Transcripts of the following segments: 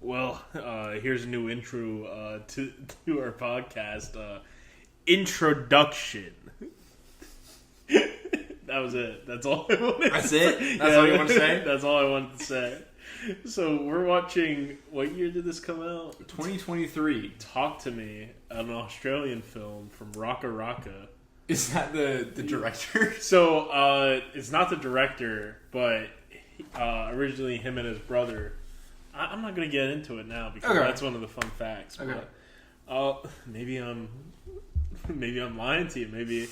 Well, here's a new intro to our podcast. Introduction. That was it. That's all I wanted. That's it? That's all you want to say? That's all I wanted to say. So we're watching. What year did this come out? 2023. Talk to Me, an Australian film from Raka Raka. Is that the director? So it's not the director, but originally him and his brother. I'm not going to get into it now because that's one of the fun facts. Okay. But, maybe I'm lying to you.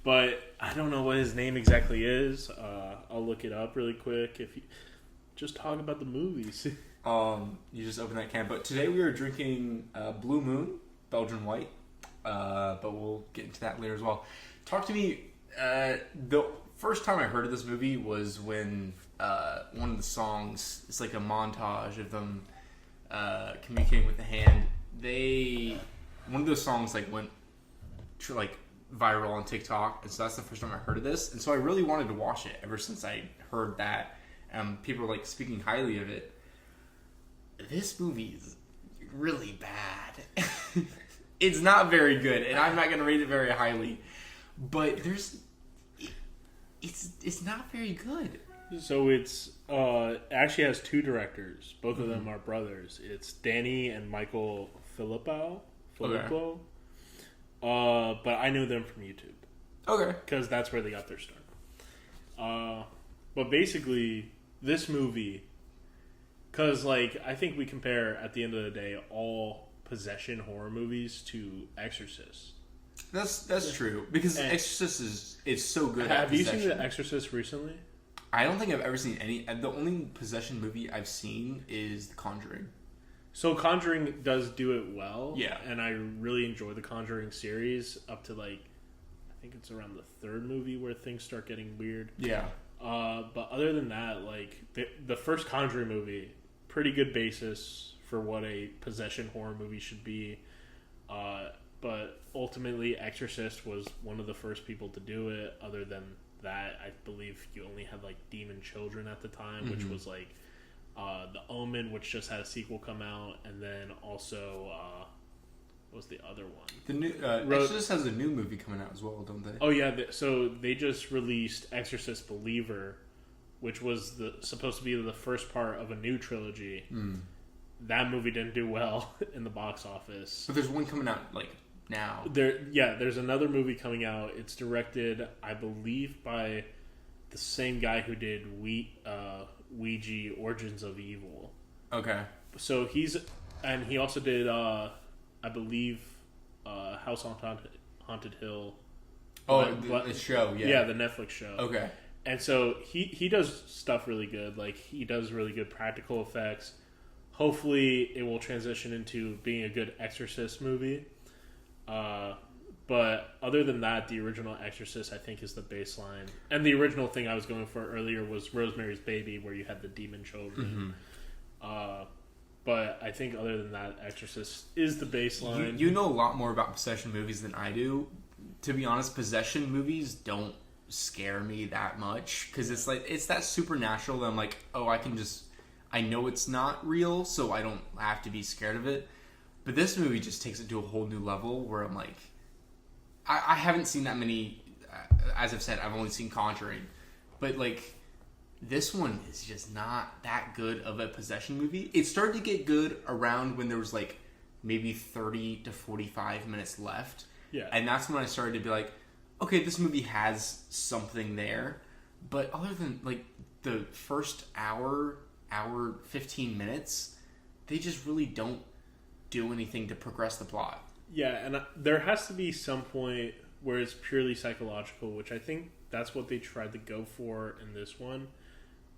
But I don't know what his name exactly is. I'll look it up really quick. If you just talk about the movies. You just opened that can. But today we are drinking Blue Moon, Belgian White. But we'll get into that later as well. Talk to me. The first time I heard of this movie was when one of the songs, it's like a montage of them communicating with the hand. One of those songs went viral on TikTok, and so that's the first time I heard of this. And so I really wanted to watch it ever since I heard that. People were speaking highly of it. This movie is really bad. It's not very good, and I'm not going to rate it very highly. But it's not very good. So it's actually has two directors. Both of them are brothers. It's Danny and Michael Filippo. Okay. But I knew them from YouTube. Okay. Because that's where they got their start. But basically, this movie, because I think we compare at the end of the day all possession horror movies to Exorcist. That's true, because Exorcist is so good. Have you seen The Exorcist recently? I don't think I've ever seen any. The only possession movie I've seen is The Conjuring. So Conjuring does do it well. Yeah. And I really enjoy the Conjuring series up to I think it's around the third movie where things start getting weird. Yeah. But other than that, the first Conjuring movie, pretty good basis for what a possession horror movie should be. But ultimately, Exorcist was one of the first people to do it. Other than that, I believe you only had Demon Children at the time, which was The Omen, which just had a sequel come out, and then also what was the other one? The new Exorcist has a new movie coming out as well, don't they? Oh yeah, so they just released Exorcist Believer, which was supposed to be the first part of a new trilogy. That movie didn't do well in the box office. But there's one coming out now. There's another movie coming out. It's directed, I believe, by the same guy who did Ouija: Origins of Evil. Okay. So he also did, I believe, House on Haunted Hill. The show, yeah. Yeah, the Netflix show. Okay. And so he does stuff really good. He does really good practical effects. Hopefully, it will transition into being a good Exorcist movie. But other than that, the original Exorcist, I think, is the baseline. And the original thing I was going for earlier was Rosemary's Baby, where you had the demon children. But I think other than that, Exorcist is the baseline. You know a lot more about possession movies than I do. To be honest, possession movies don't scare me that much. Because it's that supernatural that I'm I know it's not real, so I don't have to be scared of it. But this movie just takes it to a whole new level where I'm I haven't seen that many. As I've said, I've only seen Conjuring, but this one is just not that good of a possession movie. It started to get good around when there was maybe 30 to 45 minutes left. Yeah, and that's when I started to be okay, this movie has something there. But other than the first hour 15 minutes, they just really don't do anything to progress the plot. Yeah, and there has to be some point where it's purely psychological, which I think that's what they tried to go for in this one,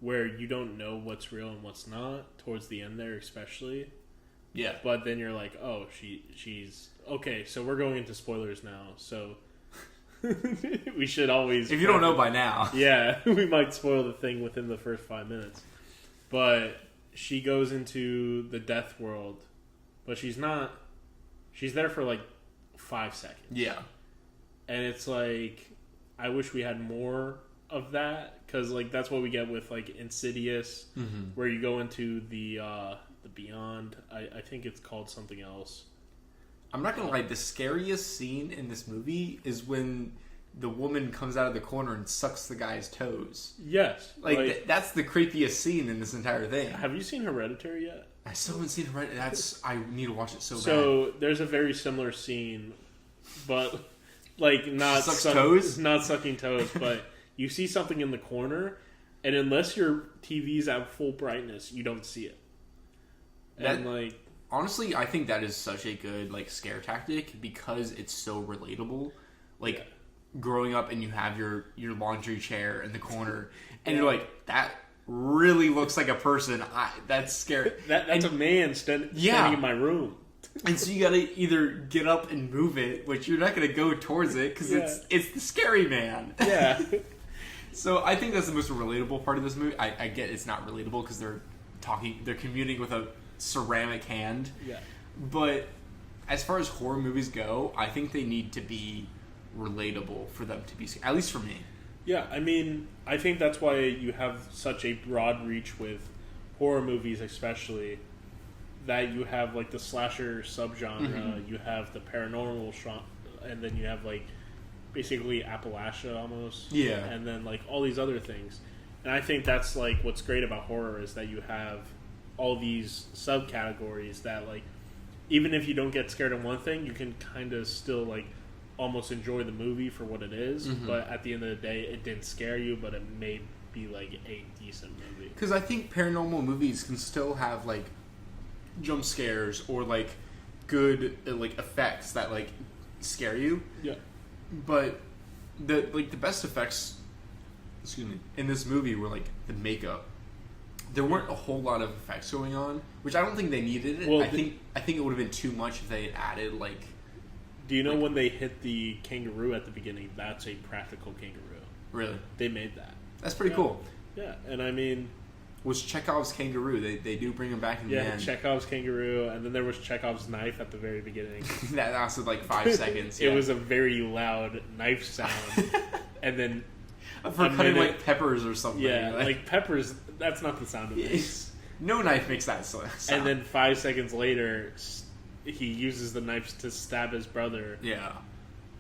where you don't know what's real and what's not, towards the end there especially. Yeah. But then you're oh, she's... Okay, so we're going into spoilers now, so we should always... If you don't know by now. Yeah, we might spoil the thing within the first 5 minutes. But she goes into the death world, but she's not... She's there for 5 seconds. Yeah. And it's I wish we had more of that, because that's what we get with Insidious, where you go into the The Beyond. I think it's called something else. I'm not gonna lie, the scariest scene in this movie is when the woman comes out of the corner and sucks the guy's toes. Yes. That's the creepiest scene in this entire thing. Have you seen Hereditary yet? I still haven't seen it. I need to watch it so bad. So there's a very similar scene, but not not sucking toes, but you see something in the corner, and unless your TV's at full brightness, you don't see it. And honestly, I think that is such a good scare tactic because it's so relatable. Growing up and you have your laundry chair in the corner, and you're like, that really looks like a person. That's scary. That's a man standing in my room. And so you gotta either get up and move it, which you're not gonna go towards it because it's the scary man. Yeah. So I think that's the most relatable part of this movie. I get it's not relatable because they're communing with a ceramic hand. Yeah. But as far as horror movies go, I think they need to be relatable for them to be, at least for me. Yeah, I mean, I think that's why you have such a broad reach with horror movies, especially that you have the slasher subgenre, you have the paranormal and then you have basically Appalachia almost, and then all these other things. And I think that's what's great about horror is that you have all these subcategories that even if you don't get scared of one thing, you can kind of still almost enjoy the movie for what it is, but at the end of the day, it didn't scare you, but it may be a decent movie. Because I think paranormal movies can still have jump scares or good effects that scare you. Yeah. But the best effects, in this movie were the makeup. There weren't a whole lot of effects going on, which I don't think they needed it. Well, I think it would have been too much if they had added Do you know when they hit the kangaroo at the beginning? That's a practical kangaroo. Really? They made that. That's pretty cool. Yeah, and I mean... Was Chekhov's kangaroo. They do bring him back in the end. Yeah, Chekhov's kangaroo, and then there was Chekhov's knife at the very beginning. That lasted 5 seconds. It was a very loud knife sound. And then... For cutting peppers or something. Yeah, peppers, that's not the sound of it. No knife makes that sound. And then 5 seconds later... he uses the knife to stab his brother. Yeah.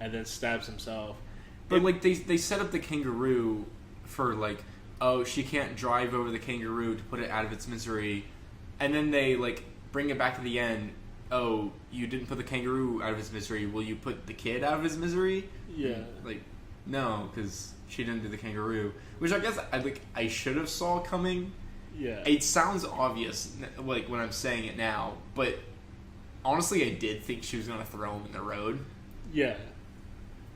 And then stabs himself. But they set up the kangaroo for oh, she can't drive over the kangaroo to put it out of its misery. And then they bring it back to the end. Oh, you didn't put the kangaroo out of his misery. Will you put the kid out of his misery? Yeah. No, because she didn't do the kangaroo. Which I guess I should have saw coming. Yeah. It sounds obvious when I'm saying it now, but honestly, I did think she was going to throw him in the road. Yeah.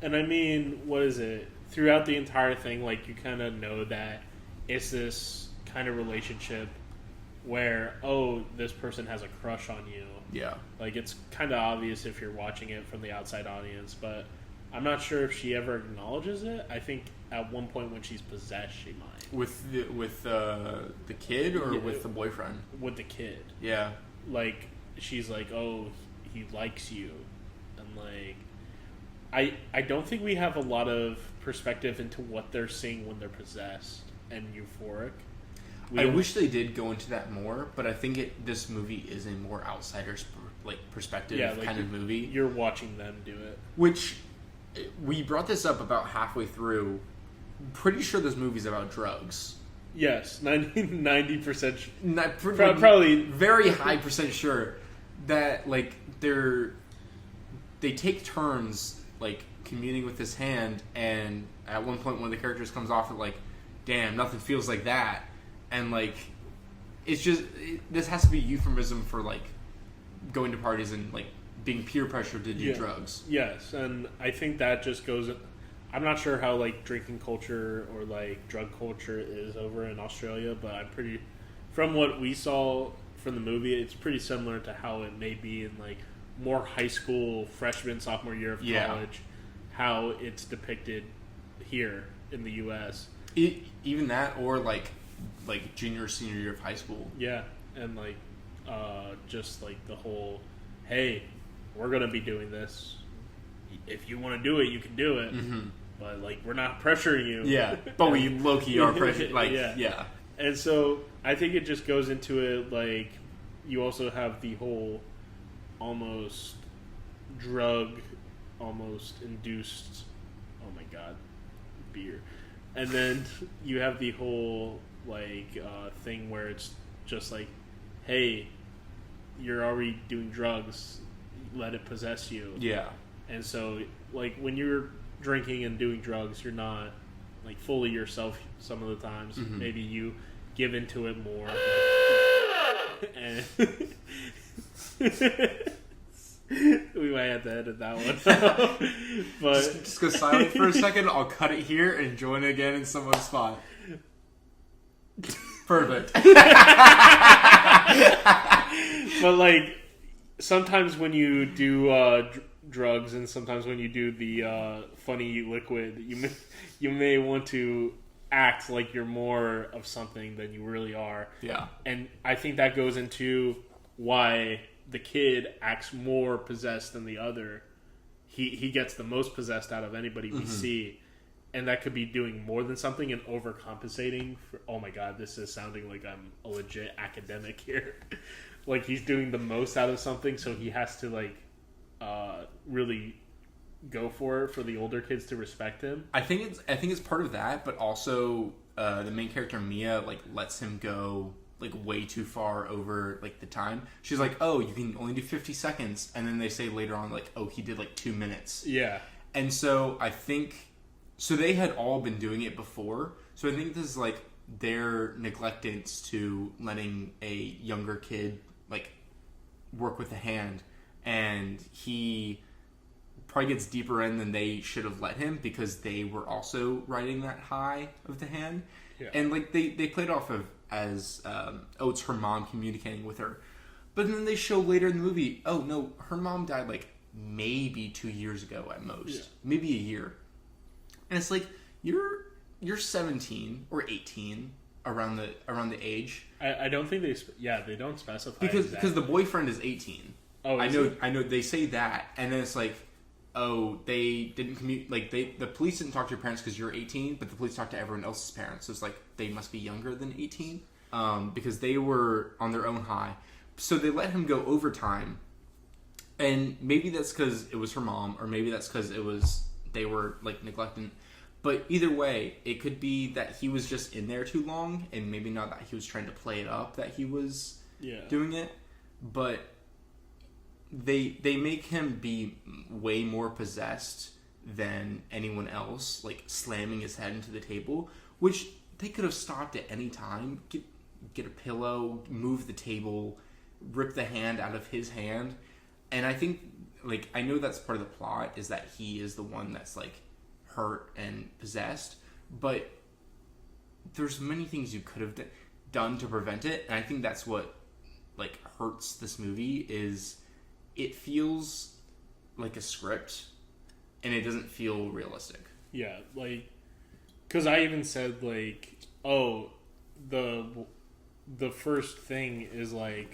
And I mean, what is it? Throughout the entire thing, you kind of know that it's this kind of relationship where, oh, this person has a crush on you. Yeah. It's kind of obvious if you're watching it from the outside audience, but I'm not sure if she ever acknowledges it. I think at one point when she's possessed, she might. With the kid or with the boyfriend? With the kid. Yeah. She's oh, he likes you. And I don't think we have a lot of perspective into what they're seeing when they're possessed and euphoric. I wish they did go into that more, but I think this movie is a more outsider's perspective kind of movie. You're watching them do it. Which, we brought this up about halfway through. Pretty sure this movie's about drugs. Yes, 90%. Probably very high percent sure that they take turns communing with this hand, and at one point one of the characters comes off at damn, nothing feels like that, and it's just this has to be a euphemism for going to parties and being peer pressured to do drugs. Yes, and I think that just goes. I'm not sure how drinking culture or drug culture is over in Australia, but I'm pretty, from what we saw from the movie, it's pretty similar to how it may be in more high school, freshman, sophomore year of college, how it's depicted here in the U.S. Even that, or junior, senior year of high school. Yeah, and just the whole, hey, we're gonna be doing this. If you want to do it, you can do it. Mm-hmm. But we're not pressuring you. Yeah, but we low-key are pressuring. Yeah. And so I think it just goes into it you also have the whole almost drug, almost induced. Oh my god, beer. And then you have the whole thing where it's just like, hey, you're already doing drugs, let it possess you. Yeah. And so, like, when you're drinking and doing drugs, you're not like fully yourself some of the times. Mm-hmm. Maybe you give into it more. And we might have to edit that one. But just go silent for a second. I'll cut it here and join again in some other spot. Perfect. but like sometimes when you do drugs and sometimes when you do the funny liquid, you may want to act like you're more of something than you really are. Yeah. And I think that goes into why the kid acts more possessed than the other. He gets the most possessed out of anybody we see. And that could be doing more than something and overcompensating for, oh my god, this is sounding like I'm a legit academic here. Like he's doing the most out of something, so he has to really go for it for the older kids to respect him. I think it's part of that, but also the main character Mia lets him go way too far over the time. She's like, oh, you can only do 50 seconds, and then they say later on oh, he did 2 minutes. Yeah. And so I think they had all been doing it before. So I think this is their neglectance to letting a younger kid work with the hand, and he probably gets deeper in than they should have let him because they were also riding that high of the hand. Yeah. And they played off of as it's her mom communicating with her, but then they show later in the movie, oh no, her mom died maybe 2 years ago at most, maybe a year. And it's you're 17 or 18 around the age. I don't think they don't specify because the boyfriend is 18. Oh, I know they say that, and then it's oh, they didn't the police didn't talk to your parents because you're 18, but the police talked to everyone else's parents. So it's they must be younger than 18 because they were on their own high. So they let him go overtime, and maybe that's because it was her mom, or maybe that's because they were neglecting. But either way, it could be that he was just in there too long, and maybe not that he was trying to play it up that he was doing it. But they make him be way more possessed than anyone else, slamming his head into the table, which they could have stopped at any time. Get a pillow, move the table, rip the hand out of his hand. And I think, I know that's part of the plot, is that he is the one that's hurt and possessed, but there's many things you could have done to prevent it, and I think that's what hurts this movie. Is it feels like a script and it doesn't feel realistic. Yeah, because I even said oh, the first thing is not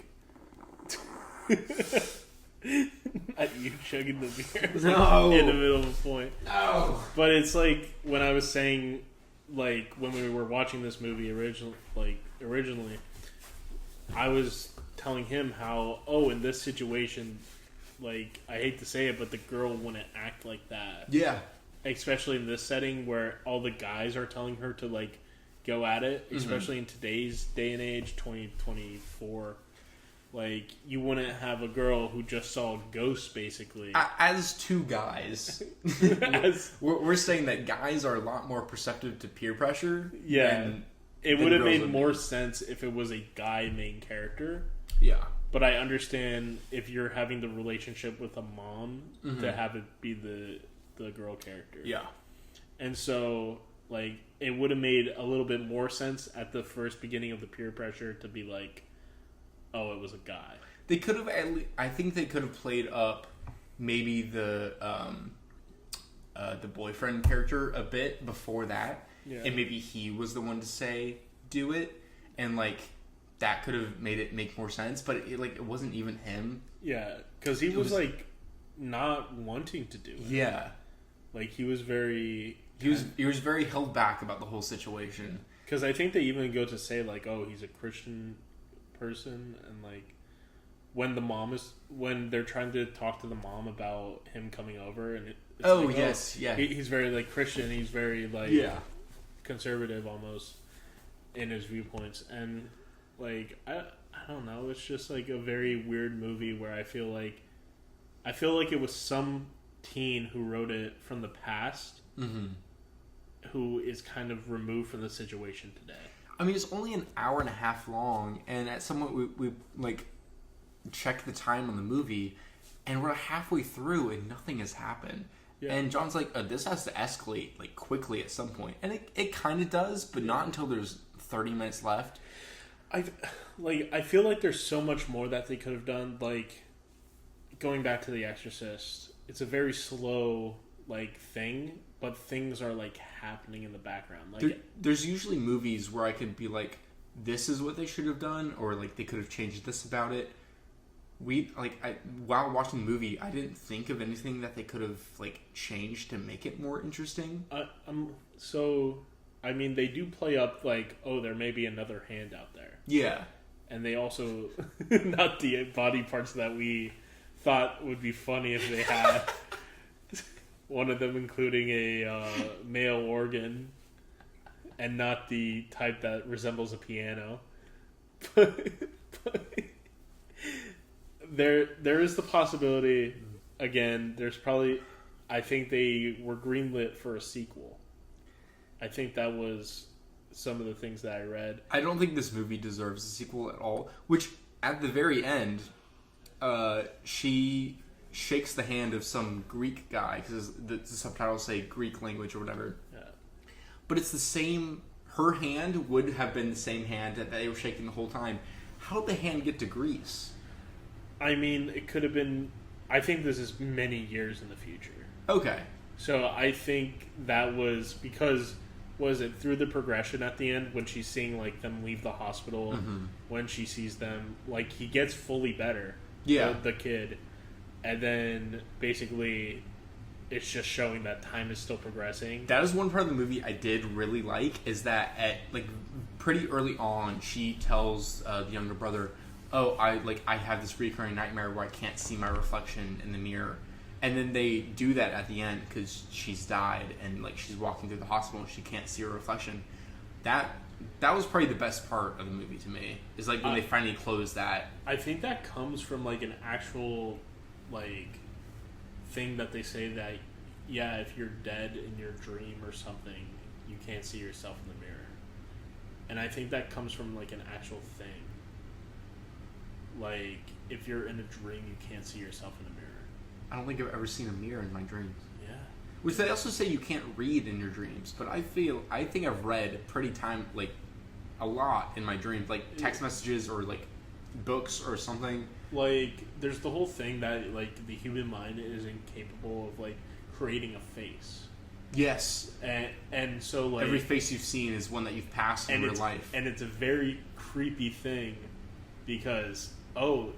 you chugging the beer no. in the middle of a point. No. But it's when I was saying when we were watching this movie originally, I was telling him how, oh, in this situation, I hate to say it, but the girl wouldn't act like that. Yeah. Especially in this setting where all the guys are telling her to go at it, especially in today's day and age, 2024. You wouldn't have a girl who just saw a ghost, basically. As two guys, we're saying that guys are a lot more perceptive to peer pressure. Yeah, it would have made more sense if it was a guy main character. Yeah, but I understand if you're having the relationship with a mom to have it be the girl character. Yeah, and so it would have made a little bit more sense at the first beginning of the peer pressure to be oh, it was a guy. They could have I think they could have played up maybe the boyfriend character a bit before that, and maybe he was the one to say do it, and that could have made it make more sense. But it wasn't even him. Yeah, because he was not wanting to do it. Yeah, he was very he was very held back about the whole situation. Because I think they even go to say oh, he's a Christian person, and when they're trying to talk to the mom about him coming over, and it's yes, yeah. He's very like Christian. He's very like conservative almost in his viewpoints, and like I don't know. It's just like a very weird movie where I feel like it was some teen who wrote it from the past, who is kind of removed from the situation today. I mean, it's only an hour and a half long, and at some point we like check the time on the movie, and we're halfway through and nothing has happened. Yeah. And John's like, this has to escalate like quickly at some point, and it kind of does, but not until there's 30 minutes left. I feel like there's so much more that they could have done. Like going back to The Exorcist, it's a very slow like thing, but things are like happening in the background. Like there's usually movies where I could be like, this is what they should have done, or like they could have changed this about it. While watching the movie, I didn't think of anything that they could have like changed to make it more interesting. So I mean, they do play up like, oh, there may be another hand out there. Yeah, and they also not the body parts that we thought would be funny if they had. One of them including a male organ, and not the type that resembles a piano. But there is the possibility. Again, there's probably. I think they were greenlit for a sequel. I think that was some of the things that I read. I don't think this movie deserves a sequel at all. Which at the very end, she shakes the hand of some Greek guy, because the subtitles say Greek language or whatever. Yeah. But it's the same. Her hand would have been the same hand that they were shaking the whole time. How did the hand get to Greece? I mean, it could have been. I think this is many years in the future. Okay. So I think that was because, was it through the progression at the end when she's seeing like them leave the hospital, when she sees them, like he gets fully better. Yeah. The kid. And then basically it's just showing that time is still progressing. That is one part of the movie I did really like, is that at like pretty early on she tells the younger brother, oh, I have this recurring nightmare where I can't see my reflection in the mirror. And then they do that at the end because she's died and like she's walking through the hospital and she can't see her reflection. That was probably the best part of the movie to me, is like when they finally close that. I think that comes from like an actual like thing that they say that, yeah, if you're dead in your dream or something, you can't see yourself in the mirror. And I think that comes from like an actual thing. Like if you're in a dream, you can't see yourself in the mirror. I don't think I've ever seen a mirror in my dreams. Yeah. Which they also say you can't read in your dreams, but I think I've read a lot in my dreams, like text messages or like books or something. Like there's the whole thing that like the human mind is incapable of like creating a face. Yes. And so like every face you've seen is one that you've passed in real life. And it's a very creepy thing because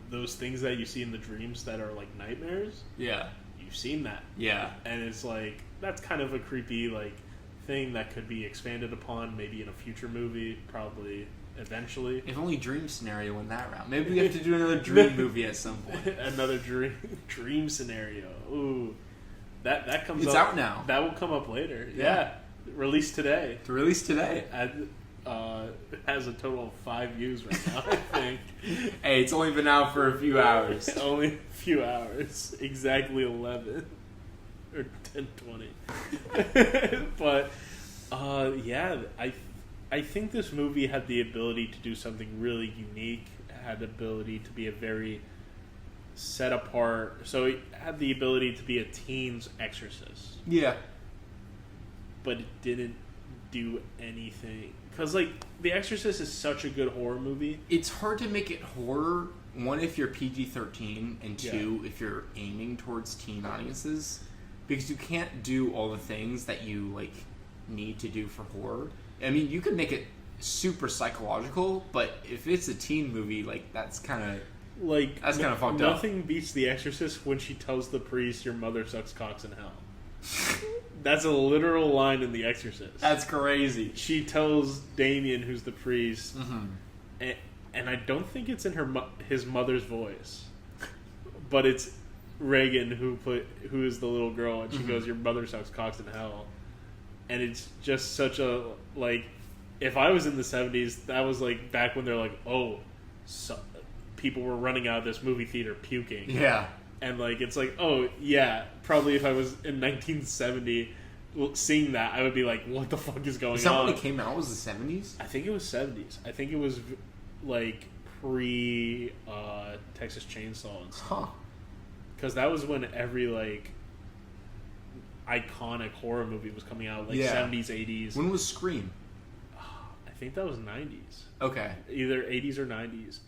those things that you see in the dreams that are like nightmares. Yeah. You've seen that. Yeah. And it's like that's kind of a creepy like thing that could be expanded upon maybe in a future movie, probably eventually. If only Dream Scenario went that route. Maybe we have to do another Dream movie at some point. Another dream scenario. Ooh. That comes It's up. out now. That will come up later. Yeah. Released today. To release today. It has a total of 5 views right now, I think. Hey, it's only been out for a few hours. Only a few hours. Exactly 11. Or 10:20. But, yeah, I think this movie had the ability to do something really unique. It had the ability to be a very set apart. So it had the ability to be a teen's Exorcist. Yeah. But it didn't do anything. Because, like, The Exorcist is such a good horror movie. It's hard to make it horror, one, if you're PG-13, and two, if you're aiming towards teen audiences. Because you can't do all the things that you, like, need to do for horror. I mean, you could make it super psychological, but if it's a teen movie, like, that's kind of... Like, that's kind of fucked up. Nothing beats The Exorcist when she tells the priest, your mother sucks cocks in hell. That's a literal line in The Exorcist. That's crazy. She tells Damien, who's the priest, and I don't think it's in his mother's voice, but it's Reagan who is the little girl, and she goes, "Your mother sucks cocks in hell," and it's just such a like. If I was in the 70s, that was like back when they're like, oh, so, people were running out of this movie theater puking. Yeah. And like it's like, oh yeah, probably if I was in 1970 seeing that, I would be like, what the fuck is going on? Is that when it came out? Was the 70s? I think it was 70s. I think it was like pre Texas Chainsaw and stuff. Huh. Because that was when every like iconic horror movie was coming out, like 70s, 80s. When was Scream? I think that was 90s. Okay. Either 80s or 90s.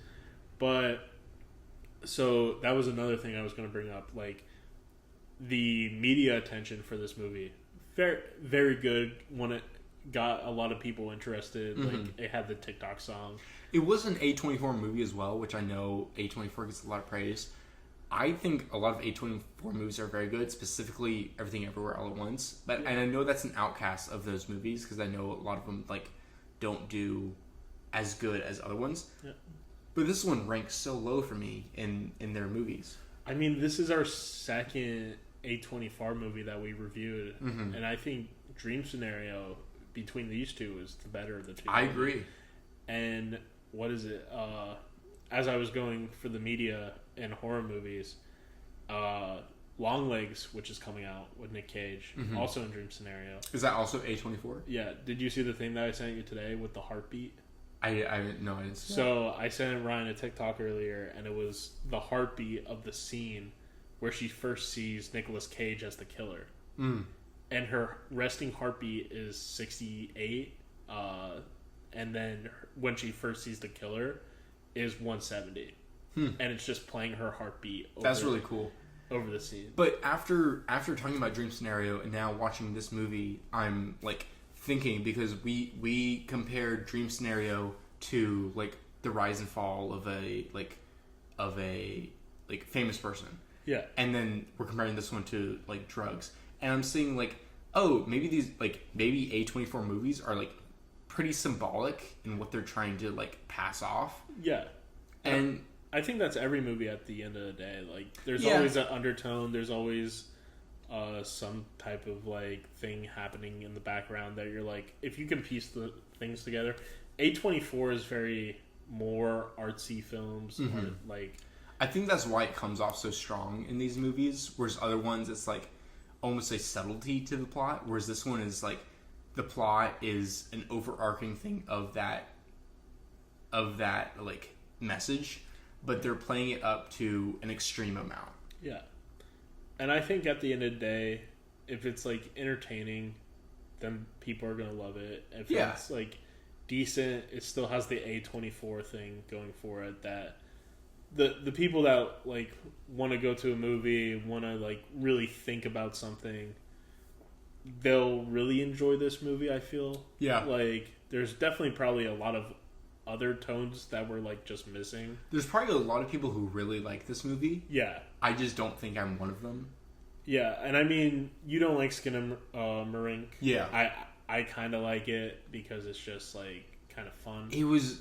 But so that was another thing I was going to bring up, like the media attention for this movie. Very very good when it got a lot of people interested. Like it had the TikTok song. It was an A24 movie as well, which I know A24 gets a lot of praise. I think a lot of A24 movies are very good, specifically Everything Everywhere All at Once. And I know that's an outcast of those movies because I know a lot of them like don't do as good as other ones. Yeah. But this one ranks so low for me in their movies. I mean, this is our second A24 movie that we reviewed, and I think Dream Scenario between these two is the better of the two. I agree. And what is it? As I was going for the media and horror movies, Longlegs, which is coming out with Nick Cage, also in Dream Scenario. Is that also A24? Yeah. Did you see the thing that I sent you today with the heartbeat? I didn't see So I sent Ryan a TikTok earlier, and it was the heartbeat of the scene where she first sees Nicolas Cage as the killer. And her resting heartbeat is 68, and then when she first sees the killer is 170. And it's just playing her heartbeat over, that's really cool. Over the scene. But after talking about Dream Scenario and now watching this movie, I'm like thinking, because we compared Dream Scenario to like the rise and fall of a famous person. Yeah. And then we're comparing this one to like drugs. And I'm seeing like, oh, maybe A24 movies are like pretty symbolic in what they're trying to like pass off. Yeah. And I think that's every movie at the end of the day. Like, there's always an undertone. There's always some type of like thing happening in the background that you're like, if you can piece the things together. A24 is very more artsy films. Or, like, I think that's why it comes off so strong in these movies. Whereas other ones, it's like almost a subtlety to the plot. Whereas this one is like the plot is an overarching thing of that like message, but they're playing it up to an extreme amount. Yeah. And I think at the end of the day, if it's like entertaining, then people are gonna love it. If it's like decent, it still has the A24 thing going for it, that the people that like want to go to a movie, want to like really think about something, they'll really enjoy this movie. I feel like there's definitely probably a lot of other tones that were like just missing. There's probably a lot of people who really like this movie. Yeah. I just don't think I'm one of them. Yeah, and I mean, you don't like Skin Marink. Yeah. I kind of like it because it's just like kind of fun. It was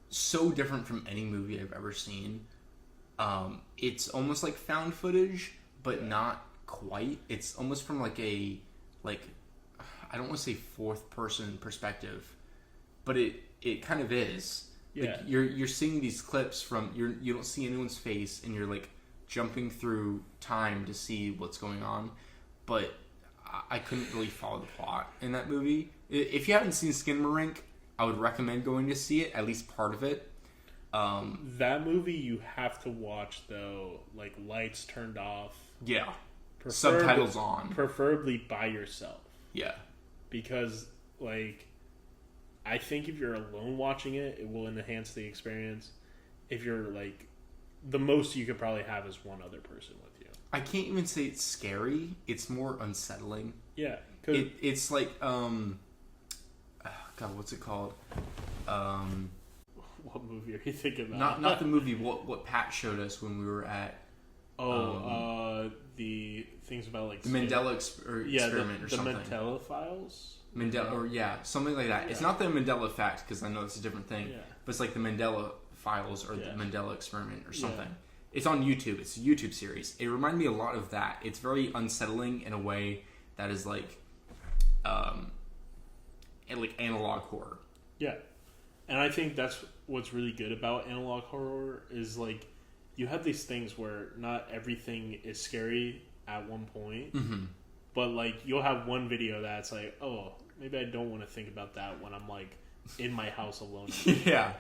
so different from any movie I've ever seen. It's almost like found footage, but not quite. It's almost from like I don't want to say fourth person perspective, but it kind of is. Yeah. Like you're seeing these clips from you don't see anyone's face, and you're like jumping through time to see what's going on. But I couldn't really follow the plot in that movie. If you haven't seen Skinamarink, I would recommend going to see it, at least part of it. That movie you have to watch though, like lights turned off. Yeah. Subtitles on. Preferably by yourself. Yeah. Because like, I think if you're alone watching it, it will enhance the experience. If you're like, the most you could probably have is one other person with you. I can't even say it's scary. It's more unsettling. Yeah. It's like, God, what's it called? What movie are you thinking about? Not the movie. What Pat showed us when we were at. The things about like the Mandela experiment or something. The Mandela Files. Mandela, or something like that. It's not the Mandela effect, because I know it's a different thing, Yeah. but it's like the Mandela files or Yeah. the Mandela experiment or something. Yeah. It's on YouTube. It's a YouTube series. It reminded me a lot of that. It's very unsettling in a way that is like analog horror. Yeah. And I think that's what's really good about analog horror is like you have these things where not everything is scary at one point, but like you'll have one video that's like, oh, maybe I don't want to think about that when I'm like in my house alone. Yeah.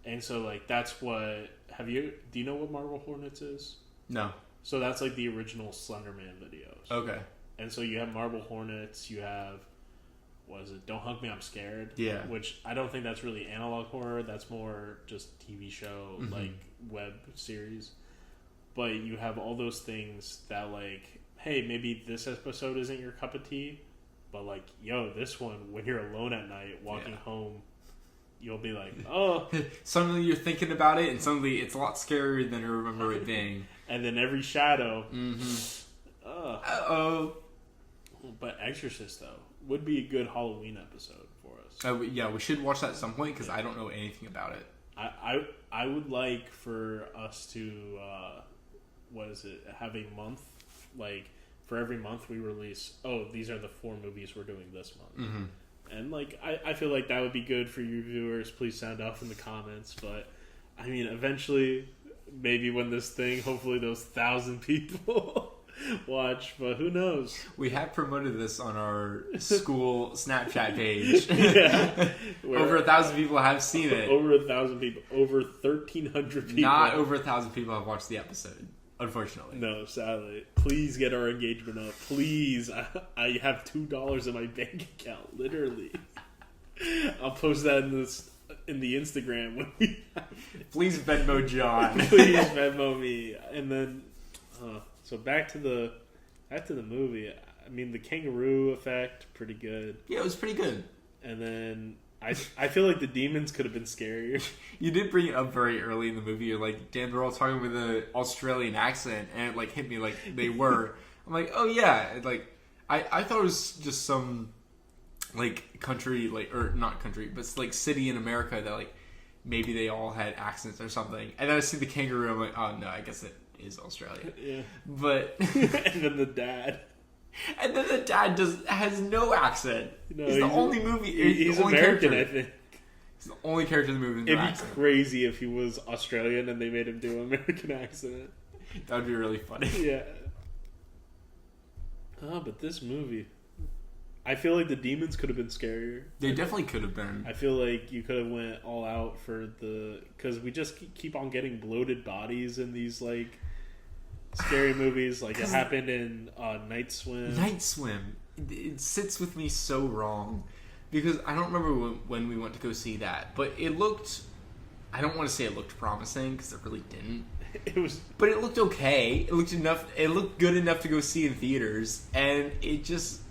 And so like that's what do you know what Marble Hornets is? No. So that's like the original Slenderman videos. Okay. And so you have Marble Hornets, you have what is it? Don't Hug Me, I'm Scared. Yeah. Which I don't think that's really analog horror. That's more just TV show, like web series. But you have all those things that like, hey, maybe this episode isn't your cup of tea, but like, yo, this one, when you're alone at night walking home, you'll be like, oh. Suddenly you're thinking about it, and suddenly it's a lot scarier than you remember it being. And then every shadow. Uh-oh. But Exorcist, though, would be a good Halloween episode for us. We should watch that at some point, because I don't know anything about it. I would like for us to, have a month, like, for every month we release, these are the 4 movies we're doing this month. And, like, I feel like that would be good for you viewers. Please sound off in the comments. But, I mean, eventually, maybe when this thing, hopefully those 1,000 people watch, but who knows? We have promoted this on our school Snapchat page. Over 1,000 people have seen it. Over 1,000 people. Over 1,300 people. Not over 1,000 people have watched the episode, unfortunately. No, sadly. Please get our engagement up. Please. I have $2 in my bank account, literally. I'll post that in the Instagram when we have it. Please Venmo John. Please Venmo me. And then so back to the movie. I mean, the kangaroo effect, pretty good. Yeah, it was pretty good. And then I feel like the demons could have been scarier. You did bring it up very early in the movie. You're like, damn, they're all talking with an Australian accent, and it like hit me like they were. I'm like, oh yeah. It, like I thought it was just some like country, like, or not country, but like city in America that like maybe they all had accents or something. And then I see the kangaroo. I'm like, oh no, I guess it is Australia. Yeah. But and then the dad. And then the dad has no accent. No, he's the only movie. He's the only American, character. I think. He's the only character in the movie with no It'd be accent. crazy if he was Australian and they made him do an American accent. That would be really funny. Yeah. But this movie, I feel like the demons could have been scarier. They definitely could have been. I feel like you could have went all out for because we just keep on getting bloated bodies in these like scary movies. Like it happened in Night Swim. Night Swim. It sits with me so wrong because I don't remember when we went to go see that, but it looked. I don't want to say it looked promising because it really didn't. It was, but it looked okay. It looked enough. It looked good enough to go see in theaters, and it just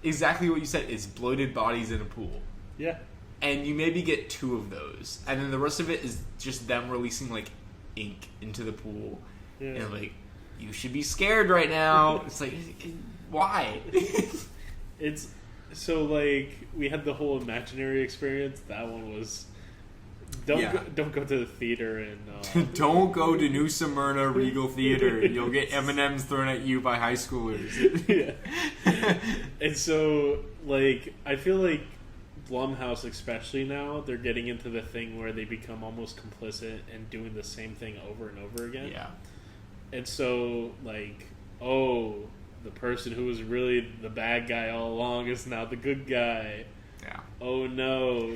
exactly what you said. It's bloated bodies in a pool. Yeah, and you maybe get 2 of those, and then the rest of it is just them releasing like ink into the pool, and like you should be scared right now. It's like why? It's so like we had the whole imaginary experience. That one was. Don't go to the theater and don't go to New Smyrna Regal Theater. You'll get M&Ms thrown at you by high schoolers. Yeah. And so, like, I feel like Blumhouse, especially now, they're getting into the thing where they become almost complicit and doing the same thing over and over again. Yeah. And so, like, the person who was really the bad guy all along is now the good guy. Yeah. Oh no.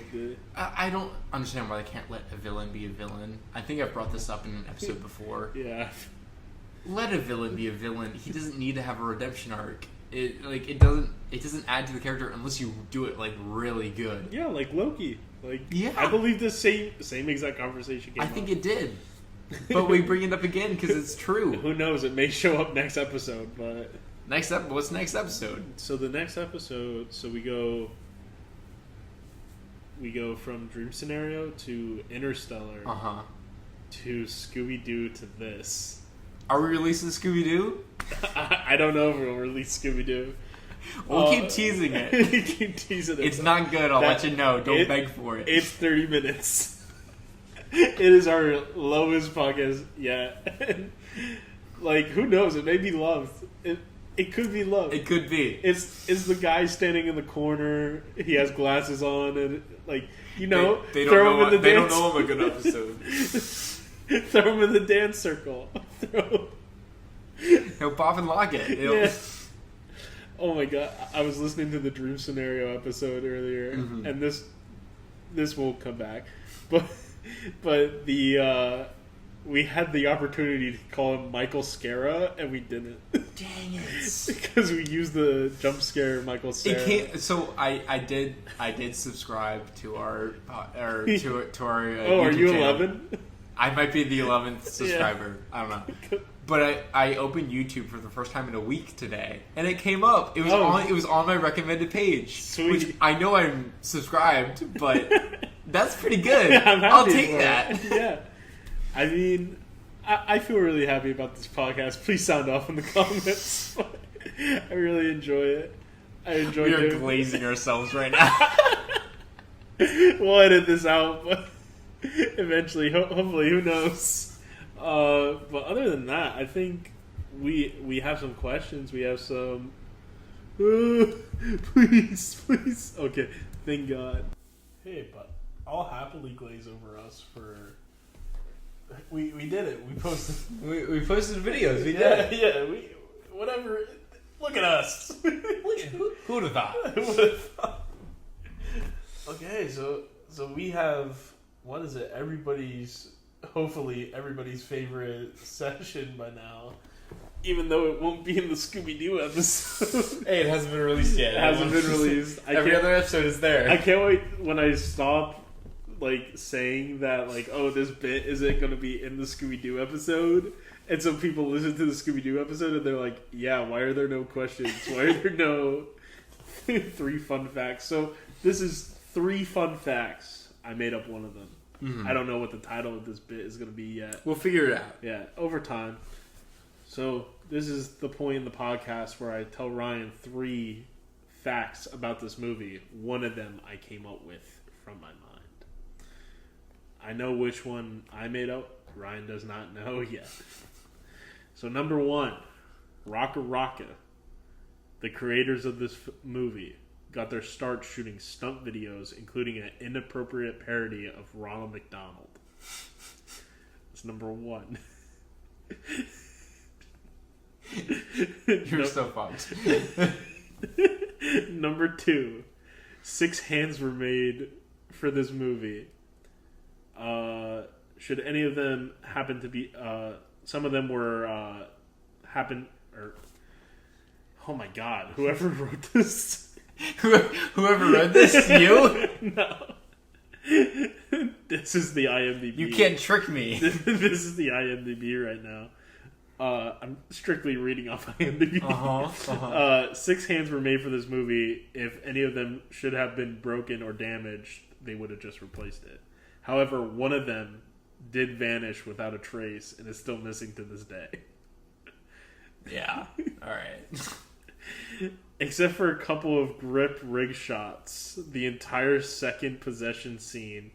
I don't understand why they can't let a villain be a villain. I think I've brought this up in an episode before. Yeah. Let a villain be a villain. He doesn't need to have a redemption arc. It doesn't add to the character unless you do it like really good. Yeah, like Loki. Like yeah. I believe the same exact conversation came up. I think it did. But we bring it up again because it's true. Who knows? It may show up next episode, but what's next episode? So the next episode, we go from Dream Scenario to Interstellar to Scooby-Doo to this. Are we releasing Scooby-Doo? I don't know if we'll release Scooby-Doo. We'll keep teasing it. keep teasing it. It's not good. I'll let you know. Don't beg for it. It's 30 minutes. It is our lowest podcast yet. Like, who knows? It may be loved. It could be loved. It could be. It's the guy standing in the corner. He has glasses on, and like they don't know I'm a good episode. Throw him in the dance circle. He'll pop and lock it. Yeah. Oh my god! I was listening to the Dream Scenario episode earlier, and this won't come back, but the we had the opportunity to call him Michael Scara, and we didn't. Dang it! Because we used the jump scare Michael Scara. So I did subscribe to our our Oh, YouTube are you channel. 11? I might be the 11th subscriber. Yeah. I don't know. But I opened YouTube for the first time in a week today, and it came up. It was on my recommended page, Sweet. which I know I'm subscribed, but that's pretty good. Yeah, I'm happy I'll take for that. it. Yeah, I mean, I feel really happy about this podcast. Please sound off in the comments. I really enjoy it. I enjoy We are doing glazing ourselves right now. We'll edit this out, but eventually, hopefully, who knows? But other than that, I think we have some questions. We have some. Please. Okay, thank God. Hey, but I'll happily glaze over us for. We did it. We posted. we posted videos. We Yeah. We whatever. Look at us. Who would have thought? Who would have thought? Okay, so we have, what is it? Hopefully everybody's favorite session by now. Even though it won't be in the Scooby-Doo episode. Hey, it hasn't been released yet. It hasn't been released. Every other episode is there. I can't wait when I stop saying that this bit isn't going to be in the Scooby-Doo episode. And so people listen to the Scooby-Doo episode and they're like, yeah, why are there no questions? Why are there no 3 fun facts? So this is 3 fun facts. I made up one of them. Mm-hmm. I don't know what the title of this bit is going to be yet. We'll figure it out. Yeah, over time. So this is the point in the podcast where I tell Ryan 3 facts about this movie. One of them I came up with from my mind. I know which one I made up. Ryan does not know yet. So number 1, Rocka Rocka. The creators of this movie got their start shooting stunt videos, including an inappropriate parody of Ronald McDonald. That's number 1. You're so fucked. Number 2, 6 hands were made for this movie. Should any of them happen to be... some of them were... oh my god, whoever wrote this... Whoever read this, you? No. This is the IMDb. You can't trick me. This is the IMDb right now. I'm strictly reading off IMDb. 6 hands were made for this movie. If any of them should have been broken or damaged, they would have just replaced it. However, one of them did vanish without a trace and is still missing to this day. Yeah. Alright. Except for a couple of grip rig shots, the entire second possession scene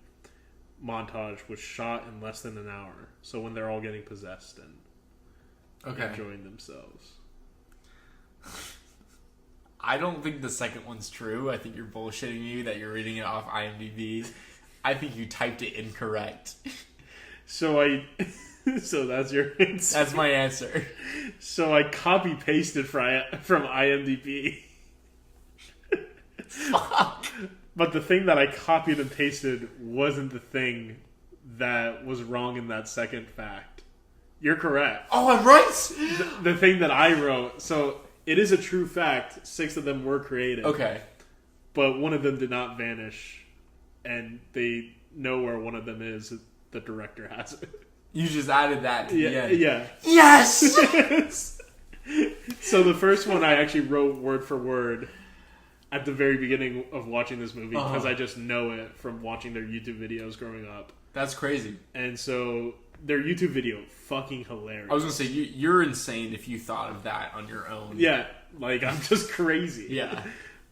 montage was shot in less than an hour. So when they're all getting possessed and enjoying themselves. I don't think the second one's true. I think you're bullshitting me that you're reading it off IMDb. I think you typed it incorrect. So that's your answer. That's my answer. So I copy pasted from IMDb. Fuck. But the thing that I copied and pasted wasn't the thing that was wrong in that second fact. You're correct. Oh, I'm right. The thing that I wrote. So it is a true fact. 6 of them were created. Okay. But one of them did not vanish. And they know where one of them is. The director has it. You just added that to the end. Yeah. Yes! So the first one I actually wrote word for word at the very beginning of watching this movie because I just know it from watching their YouTube videos growing up. That's crazy. And so their YouTube video fucking hilarious. I was gonna say you're insane if you thought of that on your own. Yeah, like I'm just crazy. Yeah.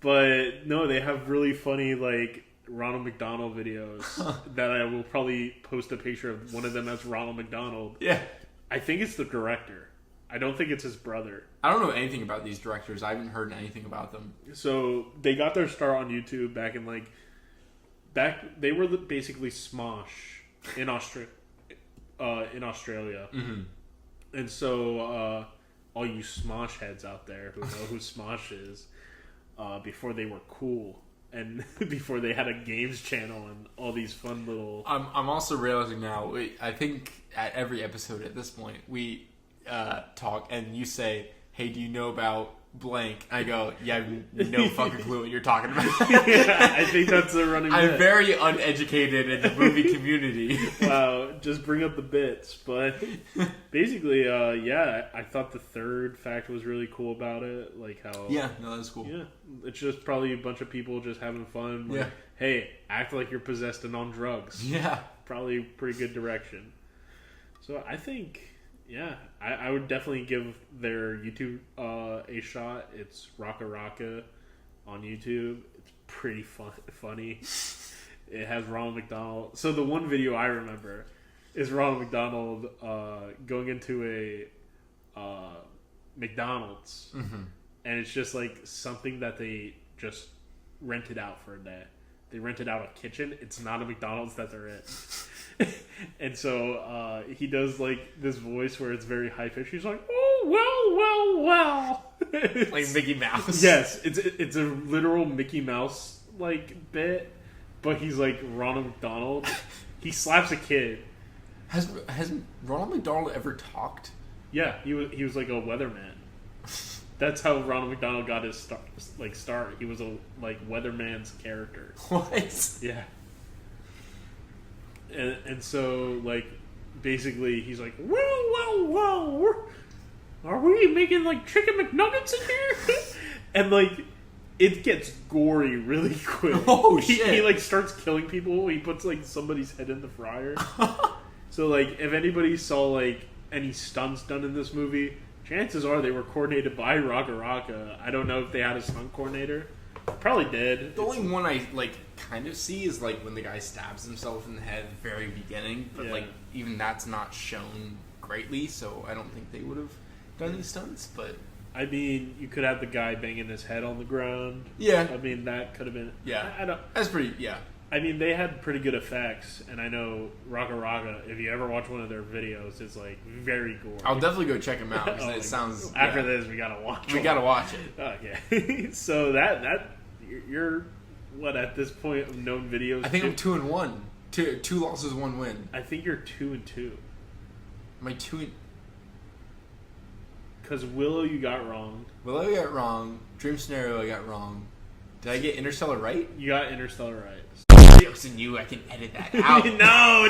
But no, they have really funny like Ronald McDonald videos that I will probably post a picture of one of them as Ronald McDonald. Yeah. I think it's the director. I don't think it's his brother. I don't know anything about these directors. I haven't heard anything about them. So they got their start on YouTube back in they were basically Smosh in Australia. Mm-hmm. And so all you Smosh heads out there who know who Smosh is, before they were cool and before they had a games channel and all these fun little... I'm also realizing now, I think at every episode at this point, we talk and you say, hey, do you know about blank? I go, yeah, I have no fucking clue what you're talking about. Yeah, I think that's a running bit. I'm very uneducated in the movie community. Wow, just bring up the bits. But basically, yeah, I thought the third fact was really cool about it. Like how... Yeah, no, that's cool. Yeah, it's just probably a bunch of people just having fun. Like, Yeah. hey, act like you're possessed and on drugs. Yeah. Probably pretty good direction. So I think... Yeah, I would definitely give their YouTube a shot. It's Raka Raka on YouTube. It's pretty funny. It has Ronald McDonald. So the one video I remember is Ronald McDonald going into a Mm-hmm. McDonald's. And it's just like something that they just rented out for a day. They rented out a kitchen. It's not a McDonald's that they're in. And so he does like this voice where it's very high pitched. He's like, "Oh well." Like Mickey Mouse. Yes, it's a literal Mickey Mouse like bit, but he's like Ronald McDonald. He slaps a kid. Has Ronald McDonald ever talked? Yeah, he was like a weatherman. That's how Ronald McDonald got his start. He was a like weatherman's character. What? Yeah. And so, like, basically, he's like, well, are we making, like, chicken McNuggets in here? And, like, it gets gory really quick. Oh, shit. He, like, starts killing people. He puts, like, somebody's head in the fryer. So, like, if anybody saw, like, any stunts done in this movie, chances are they were coordinated by Raka Raka. I don't know if they had a stunt coordinator. Probably did. The only one I like kind of see is like when the guy stabs himself in the head at the very beginning, but Yeah. like even that's not shown greatly, so I don't think they would have done these stunts. But I mean, you could have the guy banging his head on the ground. yeah, I mean, that could have been... yeah, I don't... that's pretty. Yeah, I mean, they had pretty good effects, and I know Raka Raka, if you ever watch one of their videos, is like very gory. I'll definitely go check him out because Oh, it like, sounds. After yeah. this, we gotta watch. We one. gotta watch it. Okay. So that you're what at this point of known videos? I think I'm 2-1. Two losses, 1 win. I think you're 2-2. Am I 2? Because Willow, you got wrong. Willow, I got wrong. Dream Scenario, I got wrong. Did I get Interstellar right? You got Interstellar right. Listen, you, I can edit that out. No,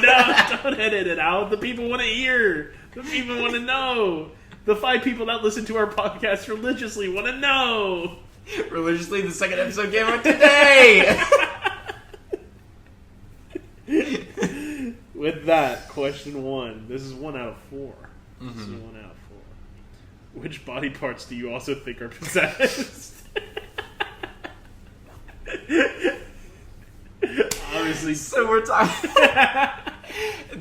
don't edit it out. The people want to hear. The people want to know. The 5 people that listen to our podcast religiously want to know. Religiously, the second episode came out today. With that, question 1. This is 1 out of 4. This is 1 out of 4. Which body parts do you also think are possessed? Obviously. So we're talking.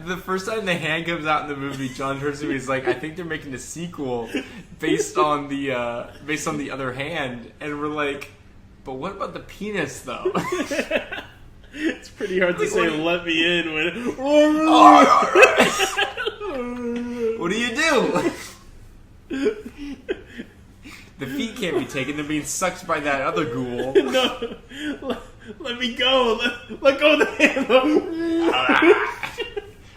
The first time the hand comes out in the movie, John turns to me. He's like, "I think they're making a sequel based on the other hand," and we're like, "But what about the penis, though?" It's pretty hard to Like, say what- "let me in" when. What do you do? The feet can't be taken; they're being sucked by that other ghoul. No, let me go. Let go of the hand.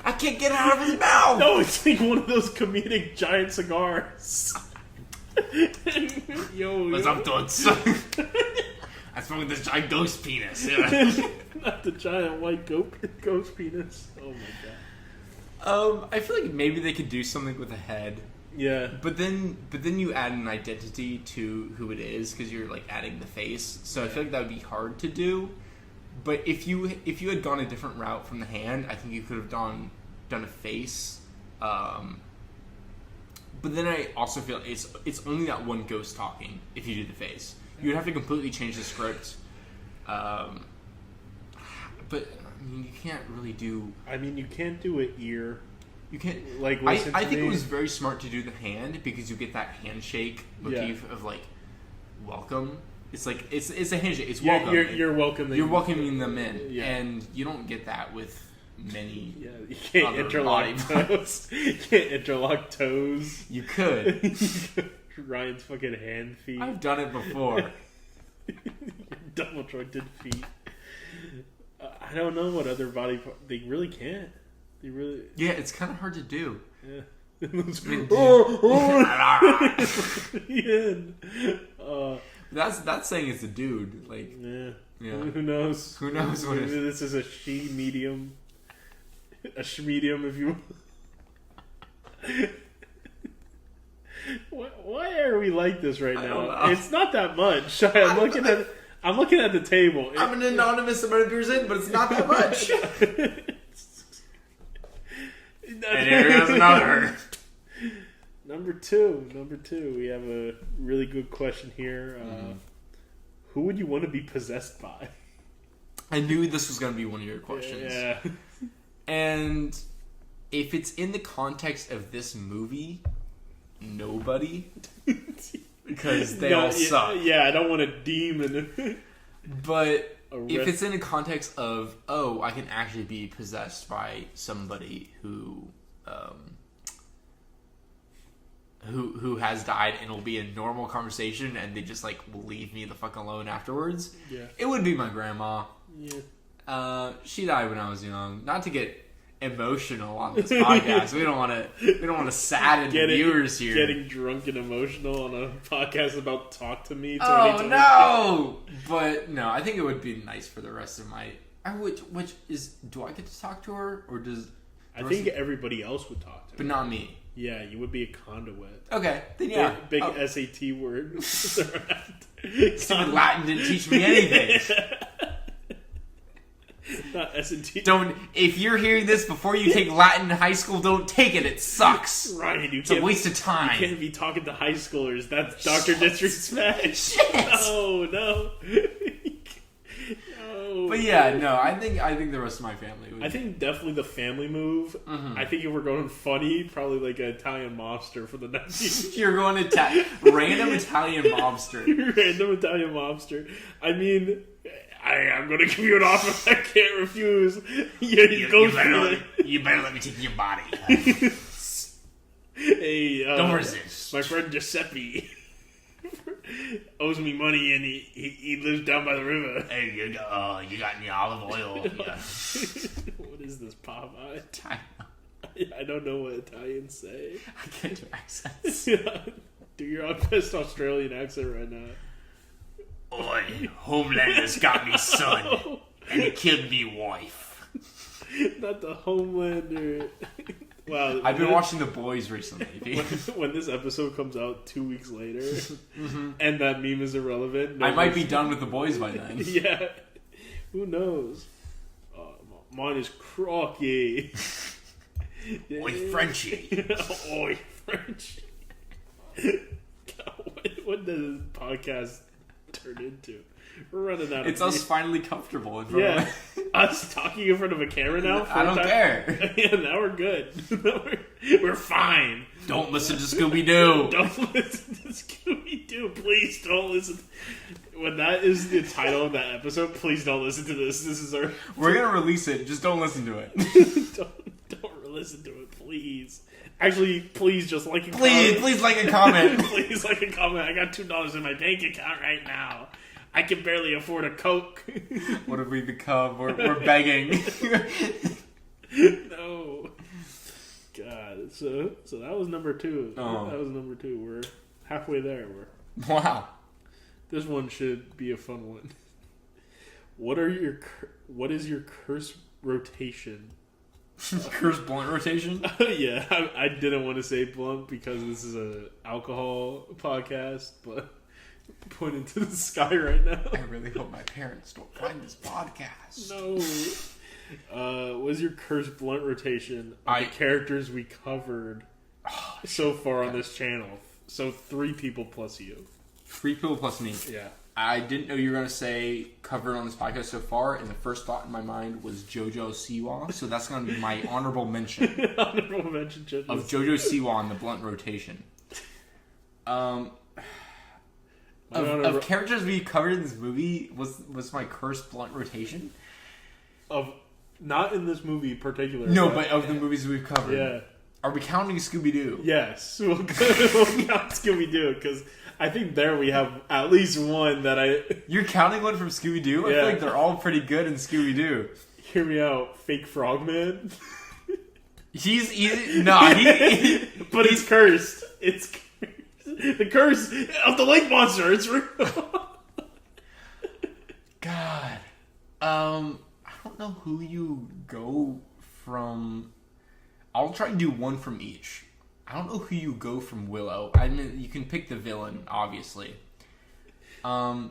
I can't get it out of his mouth. No, it's like one of those comedic giant cigars. Yo, What's up, dudes? I smoked this giant ghost penis. Yeah. Not the giant white ghost penis. Oh my god. I feel like maybe they could do something with a head. Yeah. But then you add an identity to who it is because you're like adding the face. So I feel like that would be hard to do. But if you had gone a different route from the hand, I think you could have done a face But then I also feel it's only that one ghost talking if you do the face. You would have to completely change the script. But I mean, you can't really do. I mean, you can't do an ear. You can't. Like, I listen to think me. it was very smart to do the hand because you get that handshake motif of like welcome. It's like it's a handshake. It's welcome. You're welcoming. You're welcoming them in, Yeah. and you don't get that with many. Yeah, you can't other interlock body toes. You can't interlock toes. You could. Ryan's fucking hand feet. I've done it before. Double jointed feet. I don't know what other body part. They really can't. They really. Yeah, it's kind of hard to do. Yeah. That's saying it's a dude. Like, Yeah. yeah. Who knows? Who knows what it is? This is a she medium. A she medium, if you. Why are we like this right I now? don't know. It's not that much. I'm looking at the table. I'm an anonymous person, but it's not that much. And here goes another. Number two. We have a really good question here. Who would you want to be possessed by? I knew this was going to be one of your questions. Yeah. And if it's in the context of this movie, nobody. Because they all suck. Yeah, I don't want a demon. But if it's in a context of, oh, I can actually be possessed by somebody who has died and it'll be a normal conversation and they just like will leave me the fuck alone afterwards, it would be my grandma. Yeah. She died when I was young. Not to get emotional on this podcast. we don't want to sadden the viewers here. Getting drunk and emotional on a podcast about Talk to Me. Oh no! But no, I think it would be nice for the rest of my. Do I get to talk to her or does? I think everybody else would talk to her. But not me. Yeah, you would be a conduit. Okay, then yeah. Big SAT word. Stupid Latin didn't teach me anything. Not SAT. Don't. If you're hearing this before you take Latin in high school, don't take it. It sucks. Ryan, it's a waste of time. You can't be talking to high schoolers. That's Dr. Disrespect. Shit. No. No. But yeah, no. I think the rest of my family would. I think definitely the family move. Mm-hmm. I think if we're going funny, probably like an Italian mobster for the 90s. You're going to random Italian mobster. Random Italian mobster. I mean, I'm going to give you an offer I can't refuse. You better let me take your body. Hey, don't resist. My friend Giuseppe owes me money and he lives down by the river. Hey, you got any olive oil? Yeah. What is this, Popeye? I don't know what Italians say. I can't do accents. Do your best Australian accent right now. Oi, Homelander's got me son, and he killed me wife. Not the Homelander. Wow, I've been watching The Boys recently. When this episode comes out 2 weeks later, and that meme is irrelevant, I might be done with The Boys by then. Yeah, who knows? Mine is Crocky. Oi, Frenchie. Oi, Frenchie. God, what does this podcast turn into? We're running out of It's us finally comfortable in front of us talking in front of a camera now. I don't care. Yeah, now we're good. We're fine. Don't listen to Scooby-Doo. Don't listen to Scooby-Doo. Please don't listen. When that is the title of that episode, please don't listen to this. This is our. We're gonna release it. Just don't listen to it. don't listen to it, please. Actually, please just like a comment. Please like a comment. Please like a comment. I got $2 in my bank account right now. I can barely afford a Coke. What have we become? We're begging. No. God. So that was number 2. Oh. That was number 2. We're halfway there. Wow. This one should be a fun one. What is your curse rotation? Curse blunt rotation? Yeah, I didn't want to say blunt because this is a alcohol podcast, but pointing to the sky right now. I really hope my parents don't find this podcast. No. What's your cursed blunt rotation of the characters we covered so far on this channel? So 3 people plus you. 3 people plus me. Yeah. I didn't know you were going to say covered on this podcast so far, and the first thought in my mind was JoJo Siwa, so that's going to be my honorable mention. Honorable mention of JoJo Siwa on the blunt rotation. Of characters we covered in this movie, was my cursed blunt rotation? Of not in this movie in particular. No, but of the movies we've covered. Yeah. Are we counting Scooby-Doo? Yes. We'll count Scooby-Doo, because I think there we have at least one that I... You're counting one from Scooby-Doo? I feel like they're all pretty good in Scooby-Doo. Hear me out. Fake Frogman. He's but he's cursed. It's cursed. The curse of the lake monster. It's real. God. I don't know who you go from. I'll try to do one from each. I don't know who you go from Willow. I mean, you can pick the villain, obviously. I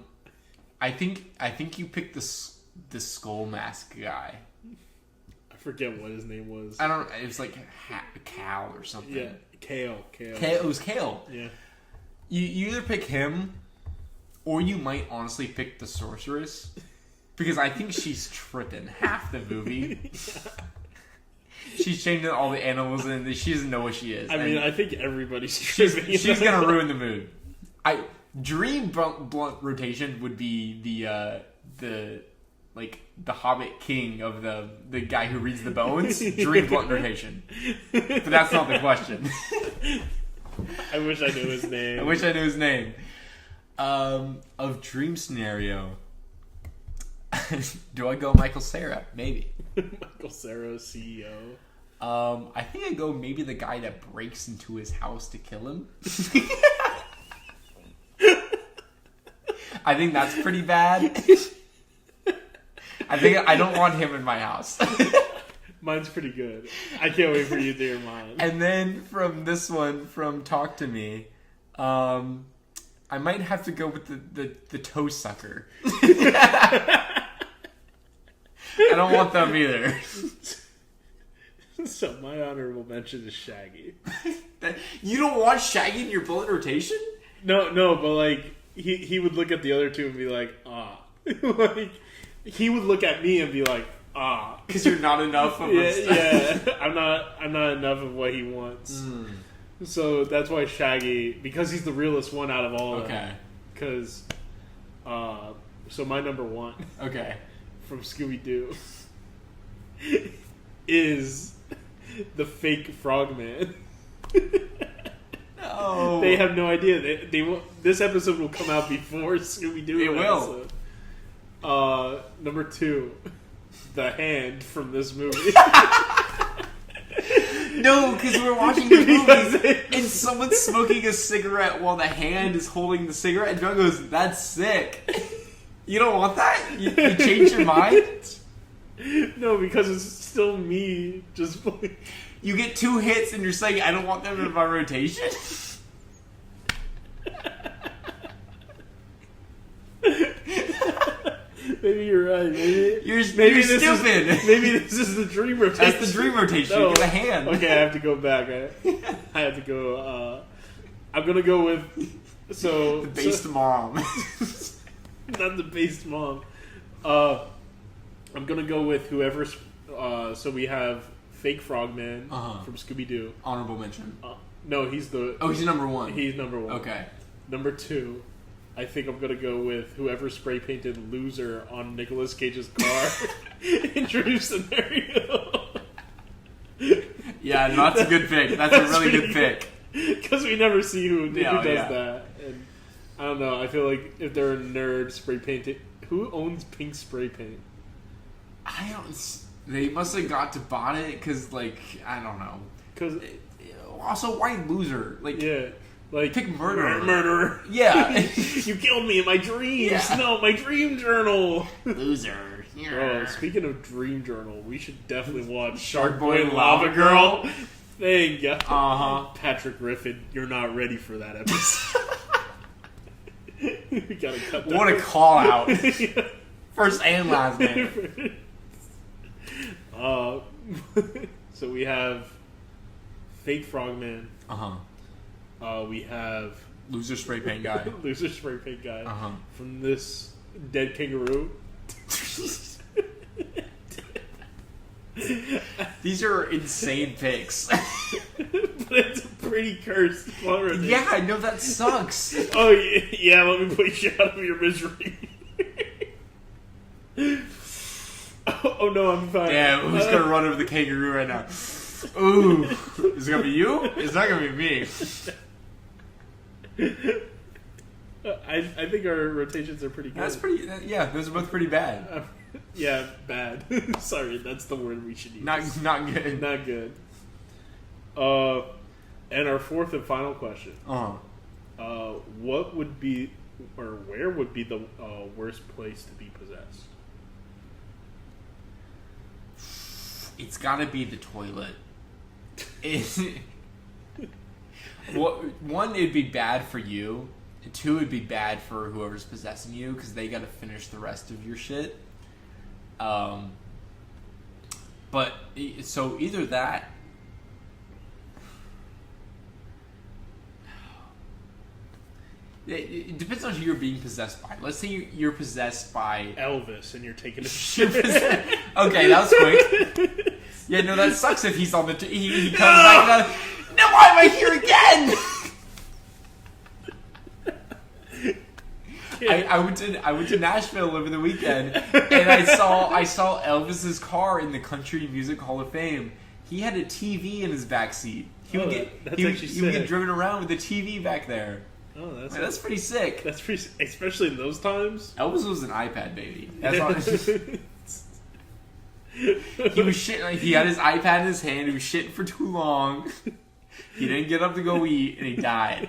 think you pick the skull mask guy. I forget what his name was. I don't. It was like Cal or something. Yeah, Kale. It was Kale. Yeah. You either pick him, or you might honestly pick the sorceress, because I think she's tripping half the movie. She's changing all the animals, and she doesn't know what she is. I mean, I think everybody's tripping. She's gonna ruin the mood. Dream blunt rotation would be the Hobbit king of the guy who reads the bones. Dream blunt rotation, but that's not the question. I wish I knew his name. Of dream scenario, do I go Michael Cera? Maybe. Michael Cera, CEO. I think I go maybe the guy that breaks into his house to kill him. I think that's pretty bad. I don't want him in my house. Mine's pretty good. I can't wait for you to hear mine. And then from this one, from Talk to Me, I might have to go with the toe sucker. I don't want them either. So my honorable mention is Shaggy. You don't want Shaggy in your bullet rotation? No, but like he would look at the other two and be like, ah. Like he would look at me and be like, ah, because you're not enough of yeah. I'm not enough of what he wants. So that's why Shaggy, because he's the realest one out of all of them. Okay. Because, so my number one. Okay. From Scooby-Doo is the fake Frogman. No. They have no idea. This episode will come out before Scooby-Doo. It will. Number 2, the hand from this movie. No, because we're watching the movie and someone's smoking a cigarette while the hand is holding the cigarette, and John goes, "That's sick." You don't want that? You change your mind? No, because it's still me. Just you get 2 hits, and you're saying I don't want them in my rotation. Maybe you're right. Maybe you're stupid. Maybe this is the dream rotation. That's the dream rotation. No. You get a hand. Okay, I have to go back. I have to go. I'm gonna go with the based mom. Not the based mom. I'm gonna go with whoever's. So we have fake Frogman from Scooby-Doo. Honorable mention. No, he's the. Oh, he's number 1. He's number 1. Okay. Number 2. I think I'm gonna go with whoever spray painted "loser" on Nicolas Cage's car in Dream Scenario. Yeah, that's a good pick. That's a really good pick. Because we never see who does that. And I don't know. I feel like if they're a nerd spray painting, who owns pink spray paint? I don't. They must have got to bought it because, like, I don't know. Because also, why loser? Like, yeah. Like, pick murderer. Murderer. Yeah. You killed me in my dreams. Yeah. No, my dream journal. Loser. Oh, speaking of dream journal, we should definitely watch Shark Boy and Lava Girl. Thank you. Patrick Griffin, you're not ready for that episode. We gotta cut that. What a call out. First and last name. Uh, so we have Fake Frogman. We have Loser spray paint guy. Loser spray paint guy. Uh-huh. From this dead kangaroo. These are insane picks. But it's a pretty cursed already. Yeah, I know that sucks. Oh, yeah, let me put you out of your misery. Oh no, I'm fine. Damn, who's gonna run over the kangaroo right now? Ooh, is it gonna be you? It's not gonna be me. I think our rotations are pretty good. That's pretty. Yeah, those are both pretty bad. Yeah, bad. Sorry, that's the word we should use. Not good. Not good. And our fourth and final question. What would be, or where would be the worst place to be possessed? It's gotta be the toilet. One, it'd be bad for you. Two, it'd be bad for whoever's possessing you because they gotta finish the rest of your shit. But so either that. It depends on who you're being possessed by. Let's say you're possessed by Elvis, and you're taking a shit. Okay, that was quick. Yeah, no, that sucks if he's on the. He comes back. No, why am I here again? I went to Nashville over the weekend, and I saw Elvis's car in the Country Music Hall of Fame. He had a TV in his backseat. He would get driven around with a TV back there. Oh, that's pretty sick. That's pretty, especially in those times. Elvis was an iPad baby. That's all. He was shitting. Like, he had his iPad in his hand. He was shitting for too long. He didn't get up to go eat, and he died.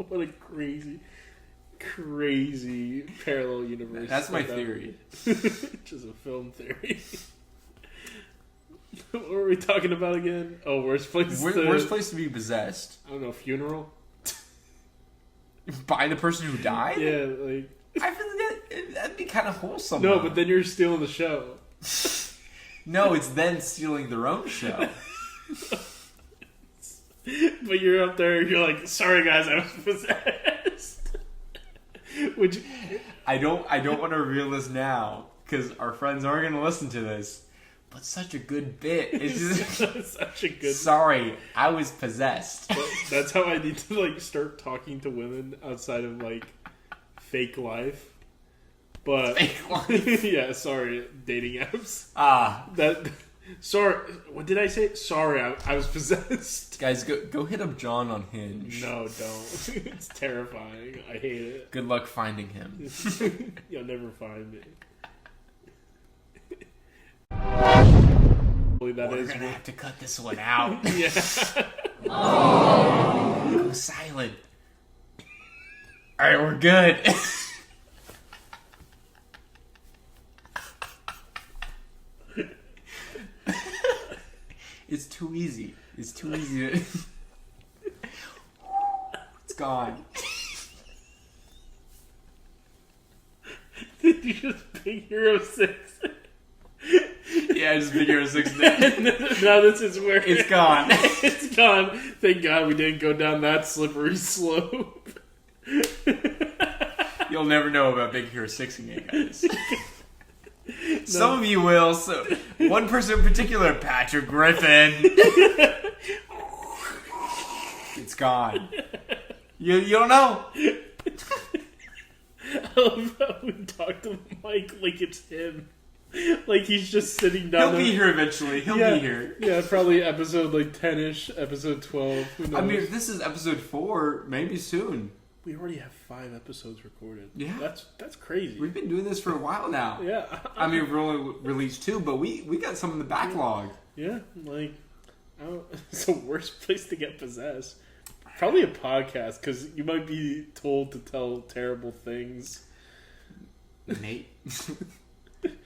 What a crazy parallel universe. That's my theory. Just a film theory. What were we talking about again? Oh, worst place to be possessed. I don't know, funeral? By the person who died? Yeah, like... I feel like that'd be kind of wholesome. No, but then you're stealing the show. No, it's then stealing their own show. But you're up there, you're like, sorry guys, I was possessed. I don't want to reveal this now, because our friends aren't going to listen to this. But such a good bit. It's just such a good. Sorry, I was possessed. That's how I need to start talking to women outside of fake life. But fake life. Yeah, sorry, dating apps. Sorry, what did I say? Sorry, I was possessed. Guys, go hit up John on Hinge. No, don't. It's terrifying. I hate it. Good luck finding him. You'll never find me. We're gonna have to cut this one out. Yeah. Go silent. Alright, we're good. It's too easy. It's too easy to... It's gone. Did you just pick Hero 6? Yeah, I just picked Hero 6. Now this is where... It's gone. It's gone. Thank God we didn't go down that slippery slope. You'll never know about Big Hero 6 again, guys. No. Some of you will. So one person in particular, Patrick Griffin. It's gone. You don't know. I love how we talk to Mike like it's him. Like he's just sitting down. He'll be here eventually. He'll be here. Yeah, probably episode 10-ish, episode 12. Who knows? I mean, if this is episode 4, maybe soon. We already have 5 episodes recorded. Yeah. That's crazy. We've been doing this for a while now. Yeah. I mean, we've only released 2, but we got some in the backlog. Yeah, it's the worst place to get possessed. Probably a podcast, because you might be told to tell terrible things. Nate,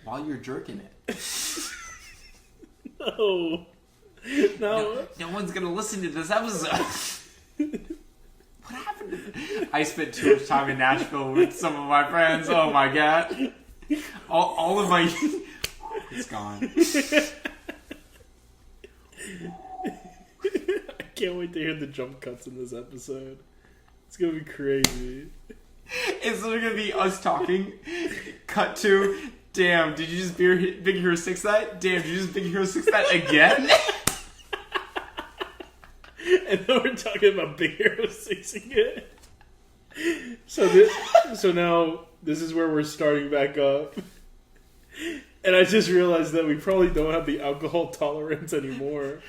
while you're jerking it. No, no one's gonna listen to this episode. What happened? I spent too much time in Nashville with some of my friends. Oh my god! All of my It's gone. I can't wait to hear the jump cuts in this episode. It's gonna be crazy. It's literally gonna be us talking. Cut to, damn, did you just Big Hero 6 that? Damn, did you just Big Hero 6 that again? And then we're talking about Big Hero 6 again. So now this is where we're starting back up. And I just realized that we probably don't have the alcohol tolerance anymore.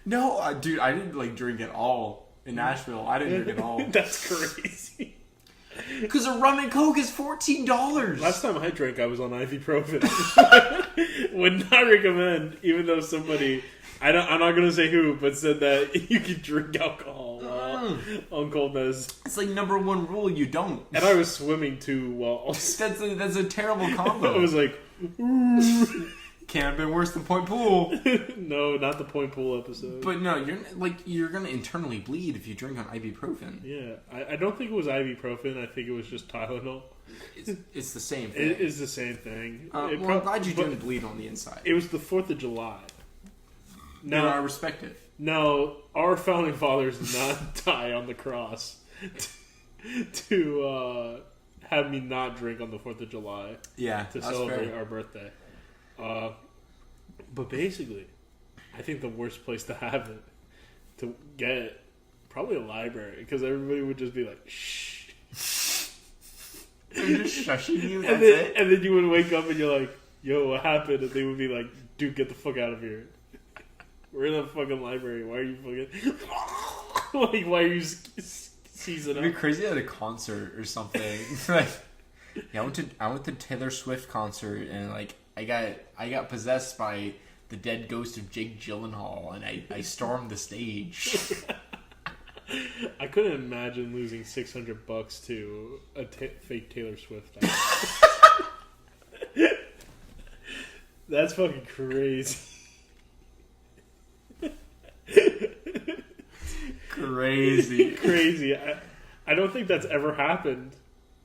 No, dude, I didn't drink at all in Nashville. I didn't drink at all. That's crazy. Because a rum and coke is $14. Last time I drank, I was on ibuprofen. Would not recommend, even though somebody, I'm not going to say who, but said that you could drink alcohol on cold meds. It's like number one rule, you don't. And I was swimming too well. That's a terrible combo. I was like, can't have been worse than Point Pool. no, not the Point Pool episode. But no, you're gonna internally bleed if you drink on ibuprofen. Yeah, I don't think it was ibuprofen. I think it was just Tylenol. It's the same thing. It is the same thing. I'm glad you didn't bleed on the inside. It was the 4th of July. No, I respect it. Now, our founding fathers did not die on the cross to have me not drink on the 4th of July. Yeah, to celebrate our birthday. But basically, I think the worst place to have it, to get it, probably a library, because everybody would just be like, shh. They're just shushing you, and then you would wake up and you're like, yo, what happened? And they would be like, dude, get the fuck out of here. We're in a fucking library. Why are you fucking... like, why are you seizing up? It'd be crazy at a concert or something. Like, yeah, I went to Taylor Swift concert and like I got possessed by the dead ghost of Jake Gyllenhaal and I stormed the stage. I couldn't imagine losing $600 to a fake Taylor Swift. That's fucking crazy. Crazy. I don't think that's ever happened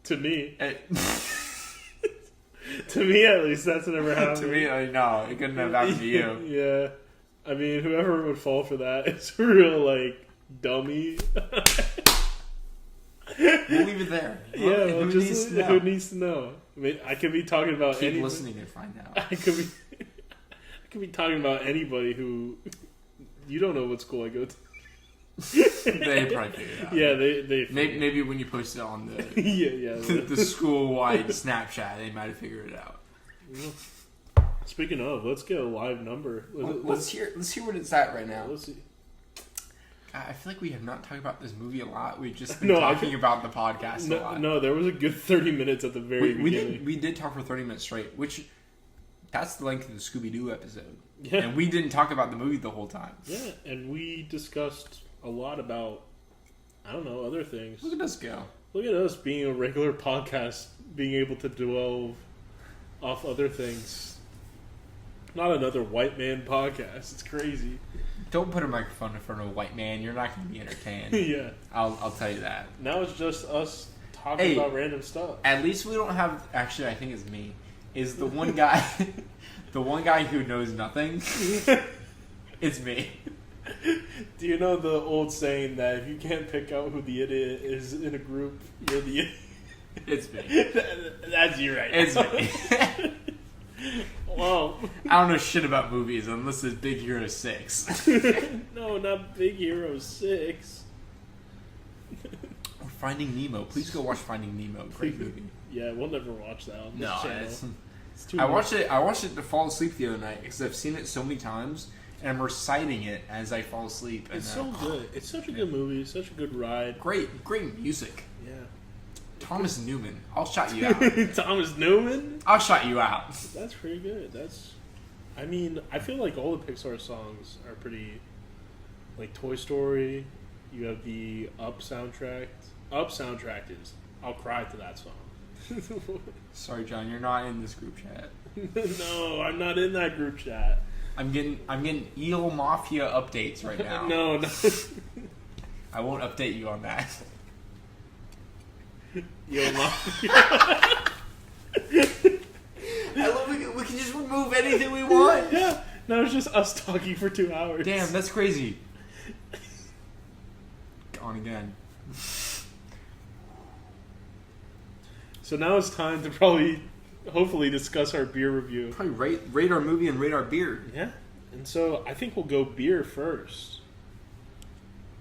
to me. To me, at least, that's never happened. To me, no, it couldn't have happened to you. Yeah. I mean, whoever would fall for that is a real, like, dummy. We'll leave it there. Yeah, well, who needs to know? I mean, I could be talking about Keep listening and find out. I could be talking about anybody who... You don't know what school I go to. They probably figured it out. Yeah, they maybe when you post it on the the school-wide Snapchat, they might have figured it out. Well, speaking of, let's get a live number. Let's hear what it's at right now. Let's see. God, I feel like we have not talked about this movie a lot. We've just been talking about the podcast a lot. No, there was a good 30 minutes at the very beginning. We did talk for 30 minutes straight, which that's the length of the Scooby-Doo episode. Yeah. And we didn't talk about the movie the whole time. Yeah, and we discussed a lot about, I don't know, other things. Look at us go. Look at us being a regular podcast, being able to dwell off other things. Not another white man podcast. It's crazy. Don't put a microphone in front of a white man. You're not going to be entertained. Yeah. I'll tell you that. Now it's just us talking about random stuff. At least we don't have... Actually, I think it's me. Is the one guy... the one guy who knows nothing. It's me. Do you know the old saying that if you can't pick out who the idiot is in a group, you're the idiot? It's me. That's you right It's now. me. Well, I don't know shit about movies unless it's Big Hero 6. No, not Big Hero 6. Or Finding Nemo. Please go watch Finding Nemo. Great movie. Yeah, we'll never watch that on this channel. It's too I watched it to fall asleep the other night because I've seen it so many times and I'm reciting it as I fall asleep. And it's so good. It's such a good movie. It's such a good ride. Great music. Yeah. Thomas Newman. I'll shout you out. Thomas Newman? I'll shout you out. That's pretty good. I mean, I feel like all the Pixar songs are pretty, like Toy Story. You have the Up soundtrack. Up soundtrack is, I'll cry to that song. Sorry, John, you're not in this group chat. No, I'm not in that group chat. I'm getting Eel Mafia updates right now. No. I won't update you on that. Eel Mafia. I love we can just remove anything we want. Yeah. Now it's just us talking for 2 hours. Damn, that's crazy. Gone again. So now it's time to hopefully discuss our beer review. Probably rate our movie and rate our beer. Yeah. And so I think we'll go beer first.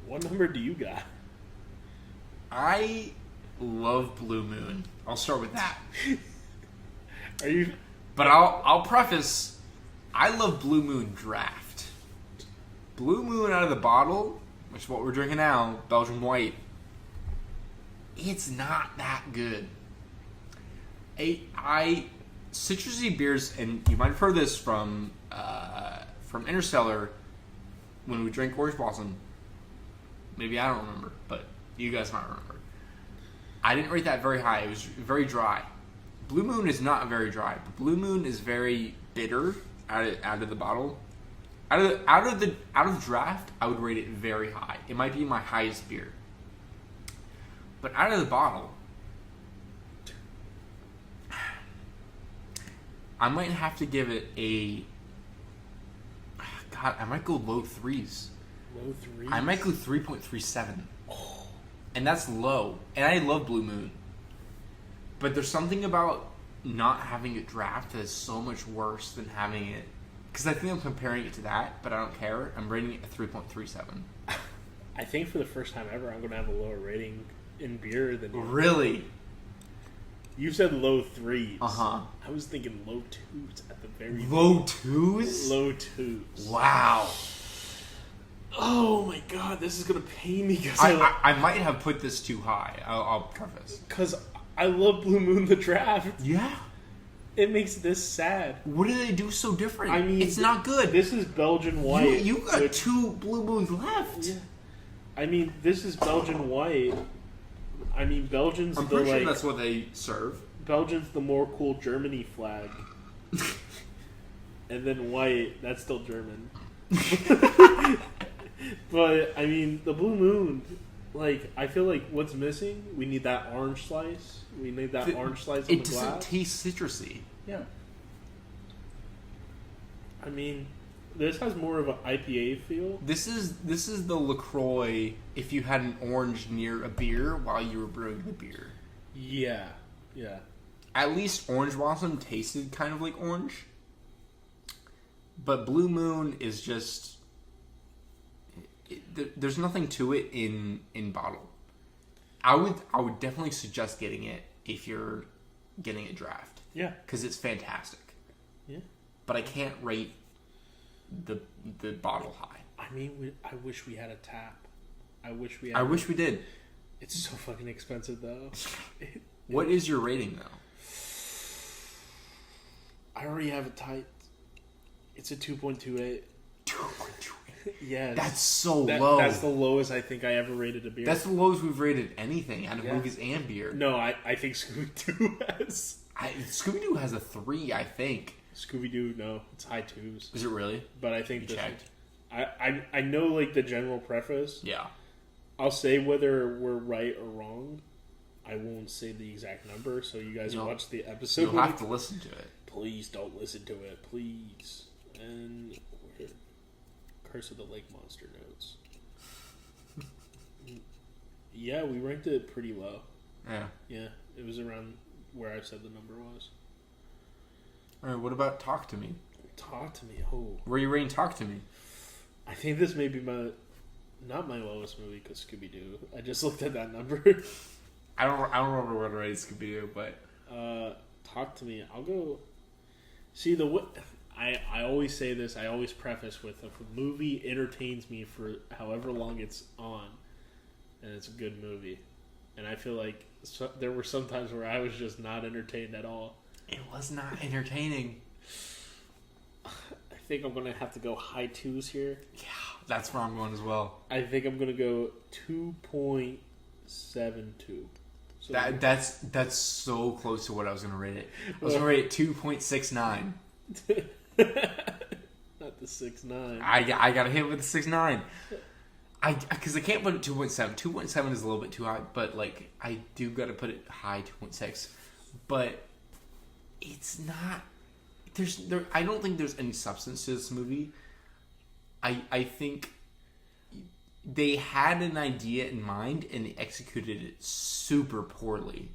What number do you got? I love Blue Moon. I'll start with that. Are you? But I'll preface, I love Blue Moon Draft. Blue Moon out of the bottle, which is what we're drinking now, Belgian White. It's not that good. Citrusy beers, and you might have heard this from Interstellar when we drank Orange Blossom. Maybe I don't remember, but you guys might remember. I didn't rate that very high. It was very dry. Blue Moon is not very dry, but Blue Moon is very bitter out of the bottle. Out of the draft, I would rate it very high. It might be my highest beer. But out of the bottle, I might have to give it a... God, I might go low threes. Low threes? I might go 3.37. Oh. And that's low. And I love Blue Moon. But there's something about not having it draft that is so much worse than having it... Because I think I'm comparing it to that, but I don't care. I'm rating it a 3.37. I think for the first time ever, I'm going to have a lower rating in beer than you. Really? You said low threes. Uh-huh. I was thinking low twos at the very Low twos? Low twos. Wow. Oh my god, this is going to pain me because I might have put this too high. I'll preface. Because I love Blue Moon the draft. Yeah. It makes this sad. What do they do so different? I mean, it's not good. This is Belgian White. You got 2 Blue Moons left. Yeah. I mean, this is Belgian White. I mean, Belgian's I'm pretty sure that's what they serve. Belgian's the more cool Germany flag. And then white, that's still German. But, I mean, the Blue Moon, like, I feel like what's missing, we need that orange slice. We need that orange slice on the glass. It doesn't taste citrusy. Yeah. I mean, this has more of an IPA feel. This is the LaCroix if you had an orange near a beer while you were brewing the beer. Yeah. Yeah. At least Orange Blossom tasted kind of like orange. But Blue Moon is just... there's nothing to it in bottle. I would definitely suggest getting it if you're getting a draft. Yeah. Because it's fantastic. Yeah. But I can't rate the bottle high. I mean, I wish we had a tap. I wish we did. It's so fucking expensive, though. What is your rating, though? I already have it typed. It's a 2.28. 2.28? Yes. That's so low. That's the lowest I think I ever rated a beer. That's the lowest we've rated anything out of movies and beer. No, I think Scooby-Doo has... Scooby-Doo has a 3, I think. Scooby-Doo, no. It's high 2s. Is it really? But I think you checked? I know, like, the general preface. Yeah. I'll say whether we're right or wrong. I won't say the exact number, so you guys watch the episode. You'll have to listen to it. Please don't listen to it, please. And where? Curse of the Lake Monster notes. Yeah, we ranked it pretty low. Yeah. Yeah, it was around where I said the number was. Alright, what about Talk to Me? Talk to Me, oh. Where are you rating Talk to Me? I think this may be not my lowest movie because Scooby-Doo. I just looked at that number. I don't remember what I rated Scooby-Doo, but... Talk to Me, I'll go... See, I always say this, I always preface with, if a movie entertains me for however long it's on, and it's a good movie. And I feel like there were some times where I was just not entertained at all. It was not entertaining. I think I'm going to have to go high 2s here. Yeah, that's where I'm going as well. I think I'm going to go 2.72. So that's so close to what I was going to rate it. I was going to rate it 2.69. Not the 6.9. I got to hit with the 6.9. Because I can't put it 2.7. 2.7 is a little bit too high, but like I do got to put it high 2.6. But it's not I don't think there's any substance to this movie. I think they had an idea in mind and they executed it super poorly.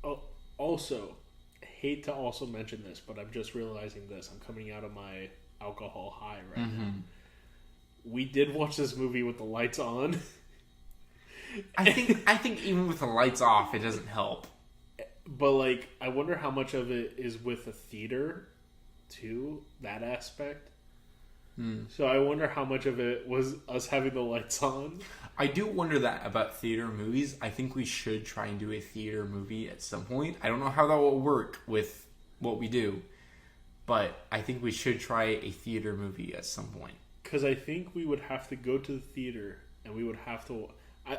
Oh, also, hate to also mention this, but I'm just realizing this. I'm coming out of my alcohol high right now. We did watch this movie with the lights on. I think even with the lights off, it doesn't help. But like, I wonder how much of it is with the theater, too. That aspect. So I wonder how much of it was us having the lights on. I do wonder that about theater movies. I think we should try and do a theater movie at some point. I don't know how that will work with what we do, but I think we should try a theater movie at some point. Because I think we would have to go to the theater, and we would have to...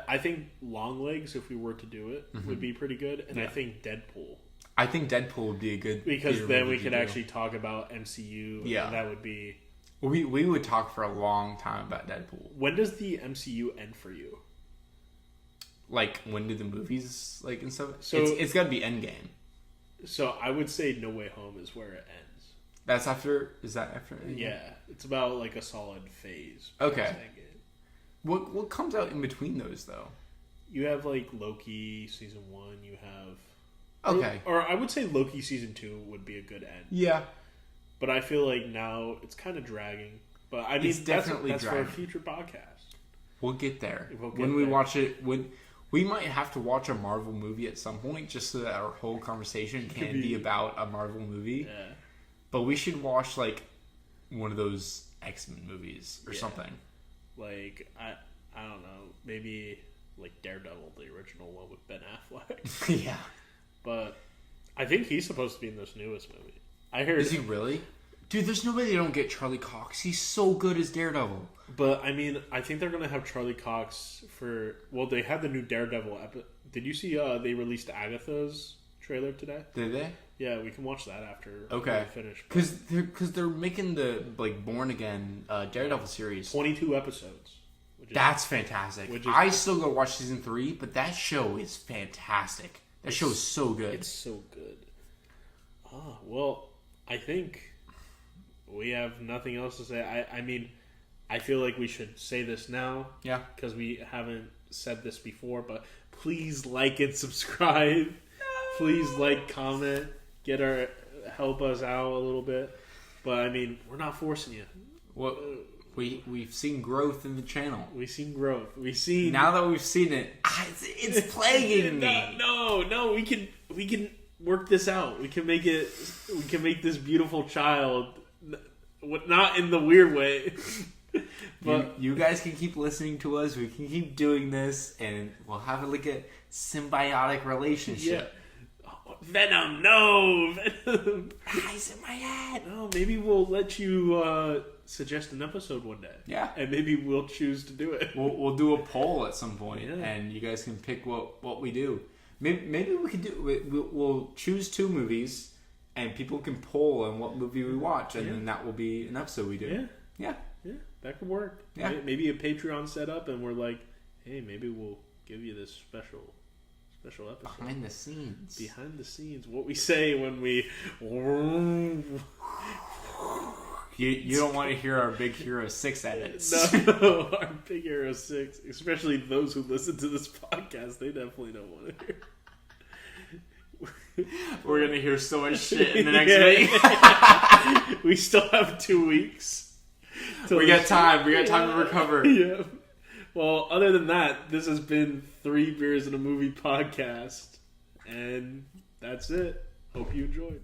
I think Longlegs, if we were to do it, would be pretty good. And I think Deadpool. I think Deadpool would be a good... Because then we could actually talk about MCU, and that would be... We would talk for a long time about Deadpool. When does the MCU end for you? Like, when do the movies, like, and stuff? So, it's got to be Endgame. So, I would say No Way Home is where it ends. That's after... Is that after Endgame? Yeah. It's about, like, a solid phase. Okay. What comes out in between those, though? You have, like, Loki Season 1. You have... Okay. Or I would say Loki Season 2 would be a good end. Yeah. But I feel like now it's kind of dragging. But I mean, it's definitely that's dragging. for a future podcast. We'll get there. When we watch it, we might have to watch a Marvel movie at some point just so that our whole conversation can be about a Marvel movie. Yeah. But we should watch like one of those X-Men movies or something. Like I don't know, maybe like Daredevil, the original one with Ben Affleck. Yeah. But I think he's supposed to be in this newest movie. I heard. Is he really? Dude, there's no way they don't get Charlie Cox. He's so good as Daredevil. But, I mean, I think they're going to have Charlie Cox for... Well, they had the new Daredevil episode. Did you see they released Agatha's trailer today? Did they? Yeah, we can watch that after we finish. Because they're making the, like, Born Again Daredevil series. 22 episodes. That's fantastic. I still go watch season 3, but that show is fantastic. That show is so good. It's so good. Oh, well, I think we have nothing else to say. I mean, I feel like we should say this now. Yeah. Because we haven't said this before, but please like and subscribe. No. Please like, comment, help us out a little bit. But, I mean, we're not forcing you. Well, we've seen growth in the channel. We've seen growth. Now that we've seen it, it's plaguing me. No, we can work this out. We can make this beautiful child, not in the weird way. But you guys can keep listening to us. We can keep doing this, and we'll have like a symbiotic relationship. Yeah. Oh, Venom, no, Venom. Eyes in my head. No, maybe we'll let you suggest an episode one day. Yeah, and maybe we'll choose to do it. We'll do a poll at some point, and you guys can pick what we do. Maybe we could do. We'll choose 2 movies, and people can poll on what movie we watch, and then that will be an episode we do. Yeah, that could work. Yeah, maybe a Patreon setup, and we're like, hey, maybe we'll give you this special episode. Behind the scenes, what we say when we. You don't want to hear our Big Hero 6 edits. No, our Big Hero 6, especially those who listen to this podcast, they definitely don't want to hear. We're going to hear so much shit in the next week. We still have 2 weeks. We got time. We got time to recover. Yeah. Well, other than that, this has been 3 Beers in a Movie podcast. And that's it. Hope you enjoyed.